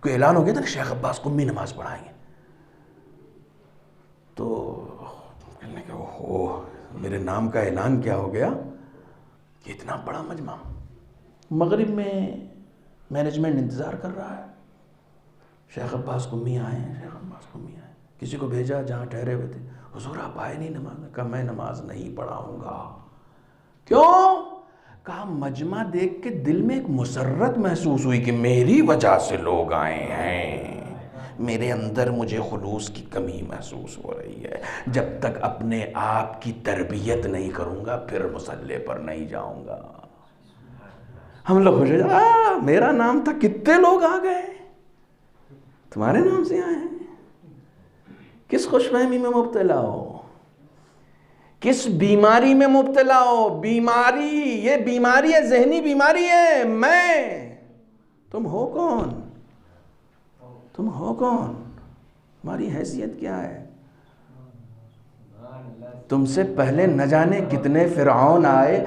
[SPEAKER 1] کوئی اعلان ہو گیا تھا کہ شیخ عباس قمی نماز پڑھائیں گے. تو کہنے کہ اوہو, میرے نام کا اعلان کیا ہو گیا کہ اتنا بڑا مجمع. مغرب میں مینجمنٹ انتظار کر رہا ہے, شیخ عباس قمی آئے ہیں, شیخ عباس قمی آئے. کسی کو بھیجا جہاں ٹھہرے ہوئے تھے, حضور آپ آئے نہیں نماز میں. کہا میں نماز نہیں پڑھاؤں گا. کیوں؟ کہا مجمع دیکھ کے دل میں ایک مسرت محسوس ہوئی کہ میری وجہ سے لوگ آئے ہیں, میرے اندر مجھے خلوص کی کمی محسوس ہو رہی ہے. جب تک اپنے آپ کی تربیت نہیں کروں گا پھر مصلی پر نہیں جاؤں گا. ہم لوگ خوش ہو جائے, میرا نام تھا, کتنے لوگ آ گئے, تمہارے نام سے آئے ہیں. کس خوش فہمی میں مبتلا ہو, کس بیماری میں مبتلا ہو. بیماری, یہ بیماری ہے, ذہنی بیماری ہے. میں, تم ہو کون, تم ہو کون, تمہاری حیثیت کیا ہے. تم سے پہلے نہ جانے کتنے فرعون آئے.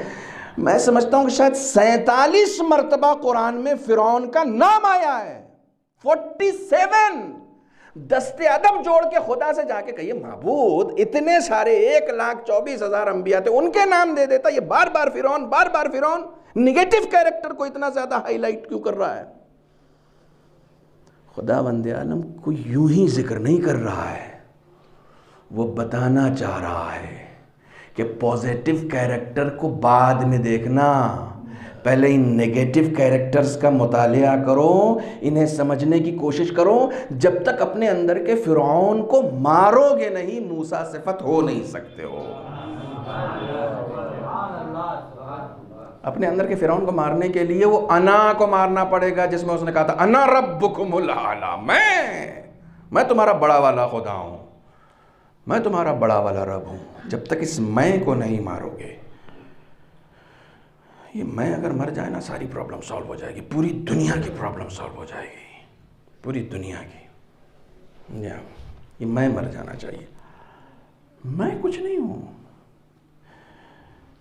[SPEAKER 1] میں سمجھتا ہوں کہ شاید 47 مرتبہ قرآن میں فرعون کا نام آیا ہے. 47 دستے ادب جوڑ کے خدا سے جا کے کہیے معبود اتنے سارے 1,24,000 انبیاء تھے, ان کے نام دے دیتا. یہ بار بار فرعون, بار بار فرعون. نگیٹو کیریکٹر کو اتنا زیادہ ہائی لائٹ کیوں کر رہا ہے؟ خدا بند عالم کو یوں ہی ذکر نہیں کر رہا ہے, وہ بتانا چاہ رہا ہے کہ پوزیٹیو کیریکٹر کو بعد میں دیکھنا, پہلے ان نیگیٹو کیریکٹرز کا مطالعہ کرو, انہیں سمجھنے کی کوشش کرو. جب تک اپنے اندر کے فرعون کو مارو گے نہیں, موسیٰ صفت ہو نہیں سکتے ہو. اپنے اندر کے فرعون کو مارنے کے لیے وہ انا کو مارنا پڑے گا, جس میں اس نے کہا تھا انا ربکم الاعلی, میں تمہارا بڑا والا خدا ہوں, میں تمہارا بڑا والا رب ہوں. جب تک اس میں کو نہیں مارو گے, یہ میں اگر مر جائے نا ساری پرابلم سالو ہو جائے گی, پوری دنیا کی پرابلم سالو ہو جائے گی, پوری دنیا کی. یہ میں مر جانا چاہیے. میں کچھ نہیں ہوں.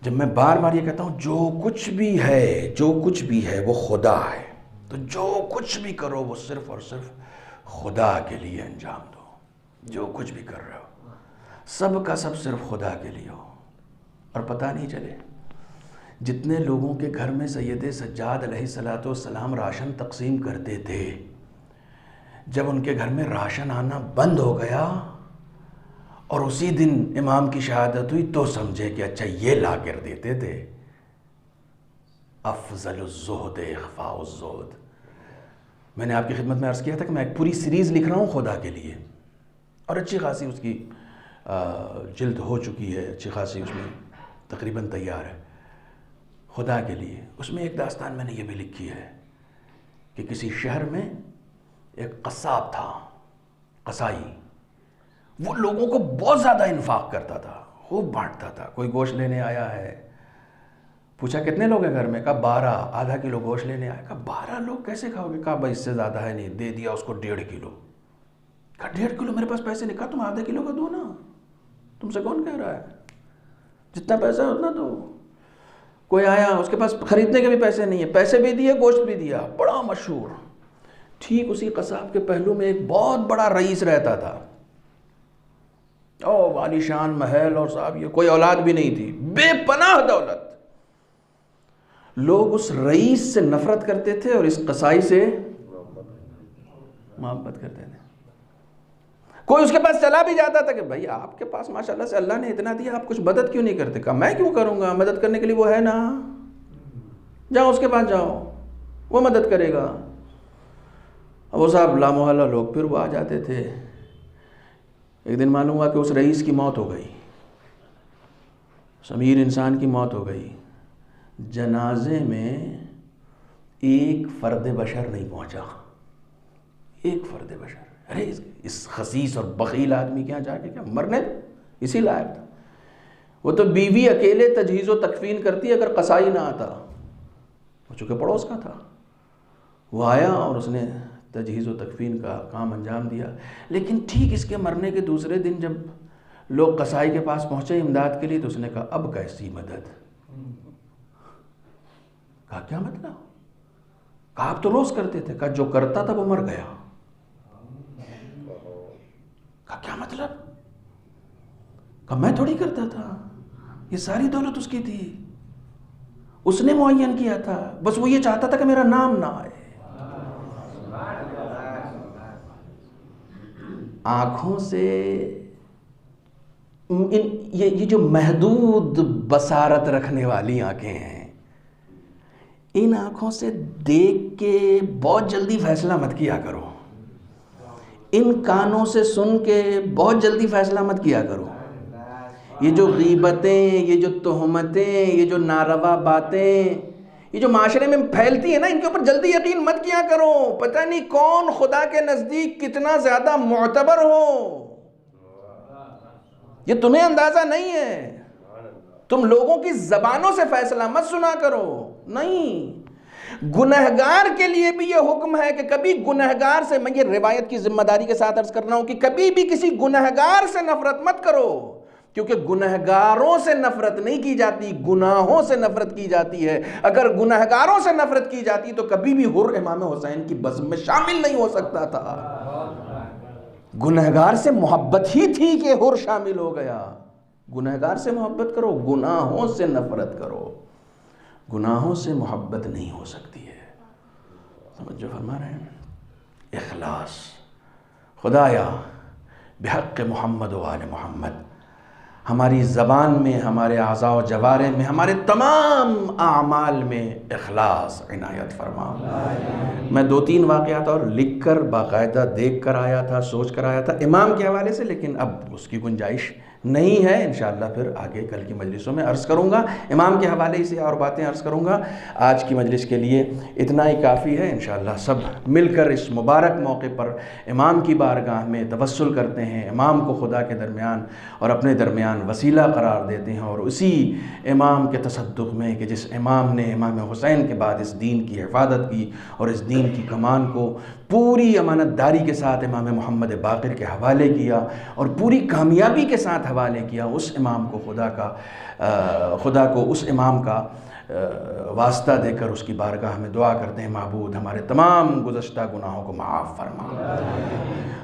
[SPEAKER 1] جب میں بار بار یہ کہتا ہوں جو کچھ بھی ہے, جو کچھ بھی ہے وہ خدا ہے, تو جو کچھ بھی کرو وہ صرف اور صرف خدا کے لیے انجام دو. جو کچھ بھی کر رہے ہو سب کا سب صرف خدا کے لیے ہو. اور پتہ نہیں چلے, جتنے لوگوں کے گھر میں سید سجاد علیہ السلام راشن تقسیم کرتے تھے, جب ان کے گھر میں راشن آنا بند ہو گیا اور اسی دن امام کی شہادت ہوئی تو سمجھے کہ اچھا یہ لا کر دیتے تھے. افضل الزہد اخفاء الزہد. میں نے آپ کی خدمت میں عرض کیا تھا کہ میں ایک پوری سیریز لکھ رہا ہوں خدا کے لیے, اور اچھی خاصی اس کی جلد ہو چکی ہے, اچھی خاصی اس میں تقریباً تیار ہے. خدا کے لیے اس میں ایک داستان میں نے یہ بھی لکھی ہے کہ کسی شہر میں ایک قصاب تھا, قصائی. وہ لوگوں کو بہت زیادہ انفاق کرتا تھا, خوب بانٹتا تھا. کوئی گوشت لینے آیا ہے, پوچھا کتنے لوگ ہیں گھر میں, کہا 12. آدھا کلو گوشت لینے آیا, کہا 12 لوگ کیسے کھاؤ گے, کہا بھائی اس سے زیادہ ہے نہیں. دے دیا اس کو 1.5 کلو. کہا 1.5 کلو میرے پاس پیسے نہیں. کہا تم آدھا کلو کا دو نا, تم سے کون کہہ رہا ہے. جتنا پیسہ ہے اتنا دو. کوئی آیا اس کے پاس خریدنے کے بھی پیسے نہیں ہیں، پیسے بھی دیے گوشت بھی دیا، بڑا مشہور. ٹھیک اسی قصاب کے پہلو میں ایک بہت بڑا رئیس رہتا تھا، او عالی شان محل، اور صاحب یہ کوئی اولاد بھی نہیں تھی، بے پناہ دولت. لوگ اس رئیس سے نفرت کرتے تھے اور اس قصائی سے محبت کرتے تھے. کوئی اس کے پاس چلا بھی جاتا تھا کہ بھائی آپ کے پاس ماشاءاللہ سے اللہ نے اتنا دیا، آپ کچھ مدد کیوں نہیں کرتے؟ کہا میں کیوں کروں گا، مدد کرنے کے لیے وہ ہے نا، جاؤ اس کے پاس جاؤ، وہ مدد کرے گا. اب وہ صاحب لامحالہ لوگ پھر وہ آ جاتے تھے. ایک دن معلوم ہوا کہ اس رئیس کی موت ہو گئی، اس امیر انسان کی موت ہو گئی. جنازے میں ایک فرد بشر نہیں پہنچا، ایک فرد بشر. ارے اس خسیس اور بخیل آدمی کے یہاں جا کے کیا مرنے اسی لائق تھا. وہ تو بیوی اکیلے تجہیز و تکفین کرتی اگر قصائی نہ آتا، وہ چونکہ پڑوس کا تھا. وہ آیا اور اس نے تجہیز و تکفین کا کام انجام دیا. لیکن ٹھیک اس کے مرنے کے دوسرے دن جب لوگ قصائی کے پاس پہنچے امداد کے لیے تو اس نے کہا اب کیسی مدد؟ کہا کیا مطلب؟ کہا آپ تو روز کرتے تھے. کہا جو کرتا تھا وہ مر گیا. کہا کیا مطلب؟ کہا میں تھوڑی کرتا تھا، یہ ساری دولت اس کی تھی، اس نے معین کیا تھا، بس وہ یہ چاہتا تھا کہ میرا نام نہ آئے. آنکھوں سے یہ جو محدود بصارت رکھنے والی آنکھیں ہیں، ان آنکھوں سے دیکھ کے بہت جلدی فیصلہ مت کیا کرو. ان کانوں سے سن کے بہت جلدی فیصلہ مت کیا کرو. یہ جو غیبتیں، یہ جو تہمتیں، یہ جو ناروا باتیں یہ جو معاشرے میں پھیلتی ہیں نا، ان کے اوپر جلدی یقین مت کیا کرو. پتہ نہیں کون خدا کے نزدیک کتنا زیادہ معتبر ہو، یہ تمہیں اندازہ نہیں ہے. تم لوگوں کی زبانوں سے فیصلہ مت سنا کرو. نہیں، گنہگار کے لیے بھی یہ حکم ہے کہ کبھی گنہگار سے، میں یہ روایت کی ذمہ داری کے ساتھ عرض کر رہا ہوں کہ کبھی بھی کسی گنہگار سے نفرت مت کرو، کیونکہ گنہگاروں سے نفرت نہیں کی جاتی، گناہوں سے نفرت کی جاتی ہے. اگر گنہگاروں سے نفرت کی جاتی تو کبھی بھی حر امام حسین کی بزم میں شامل نہیں ہو سکتا تھا. گنہگار سے محبت ہی تھی کہ حر شامل ہو گیا. گنہگار سے محبت کرو، گناہوں سے نفرت کرو. گناہوں سے محبت نہیں ہو سکتی ہے. سمجھو فرما رہے ہیں اخلاص. خدایا بحق محمد و آل محمد ہماری زبان میں، ہمارے اعضاء و جوارح میں، ہمارے تمام اعمال میں اخلاص عنایت فرما. میں 2-3 واقعات اور لکھ کر باقاعدہ دیکھ کر آیا تھا، سوچ کر آیا تھا امام کے حوالے سے، لیکن اب اس کی گنجائش نہیں ہے. انشاءاللہ پھر آگے کل کی مجلسوں میں عرض کروں گا، امام کے حوالے سے اور باتیں عرض کروں گا. آج کی مجلس کے لیے اتنا ہی کافی ہے. انشاءاللہ سب مل کر اس مبارک موقع پر امام کی بارگاہ میں توسل کرتے ہیں، امام کو خدا کے درمیان اور اپنے درمیان وسیلہ قرار دیتے ہیں، اور اسی امام کے تصدق میں کہ جس امام نے امام حسین کے بعد اس دین کی حفاظت کی اور اس دین کی کمان کو پوری امانت داری کے ساتھ امام محمد باقر کے حوالے کیا اور پوری کامیابی کے ساتھ حوالے کیا، اس امام کو خدا کو اس امام کا واسطہ دے کر اس کی بارگاہ میں دعا کرتے ہیں، معبود ہمارے تمام گزشتہ گناہوں کو معاف فرما،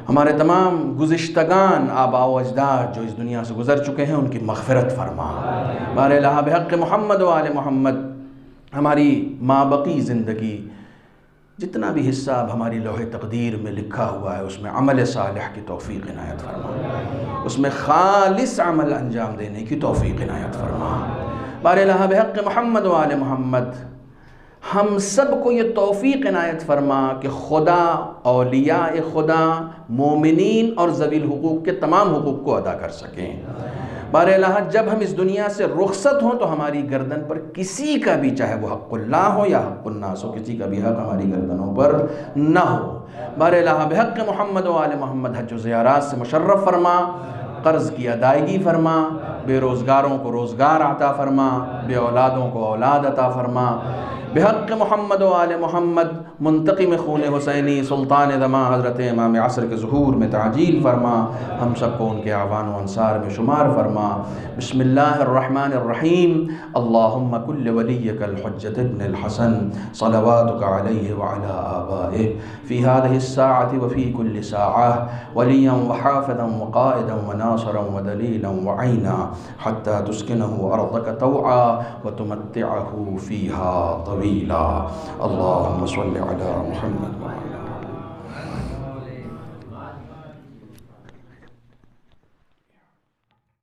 [SPEAKER 1] ہمارے تمام گزشتگان آباء و اجداد جو اس دنیا سے گزر چکے ہیں ان کی مغفرت فرما. بار الہ بحق محمد و آل محمد ہماری مابقی زندگی جتنا بھی حصہ اب ہماری لوح تقدیر میں لکھا ہوا ہے اس میں عمل صالح کی توفیق عنایت فرما، اس میں خالص عمل انجام دینے کی توفیق عنایت فرما. بار الہ بحق محمد و آل محمد ہم سب کو یہ توفیق عنایت فرما کہ خدا، اولیاء خدا، مومنین اور ذوی الحقوق کے تمام حقوق کو ادا کر سکیں. بار الہ جب ہم اس دنیا سے رخصت ہوں تو ہماری گردن پر کسی کا بھی، چاہے وہ حق اللہ ہو یا حق الناس ہو، کسی کا بھی حق ہماری گردنوں پر نہ ہو. بار الہ بحق محمد و آل محمد حج و زیارات سے مشرف فرما، قرض کی ادائیگی فرما، بے روزگاروں کو روزگار عطا فرما، بے اولادوں کو اولاد عطا فرما، بحق محمد و آل محمد منتقم خون حسینی سلطان زمان حضرت امام عصر کے ظہور میں تعجیل فرما، ہم سب کو ان کے اعوان و انصار میں شمار فرما۔ بسم اللہ الرحمن الرحیم۔ اللہم کل ولیک الحجۃ ابن الحسن صلواتک علیہ وعلی آبائہ فی هذه الساعة وفی کل ساعة ولیا وحافظا وقائدا وناصرا ودلیلا وعینا حتی تسکنہ ارضک طوعا وتمتعہ فیہا طویلا۔ اللہم صل علی محمد وعلی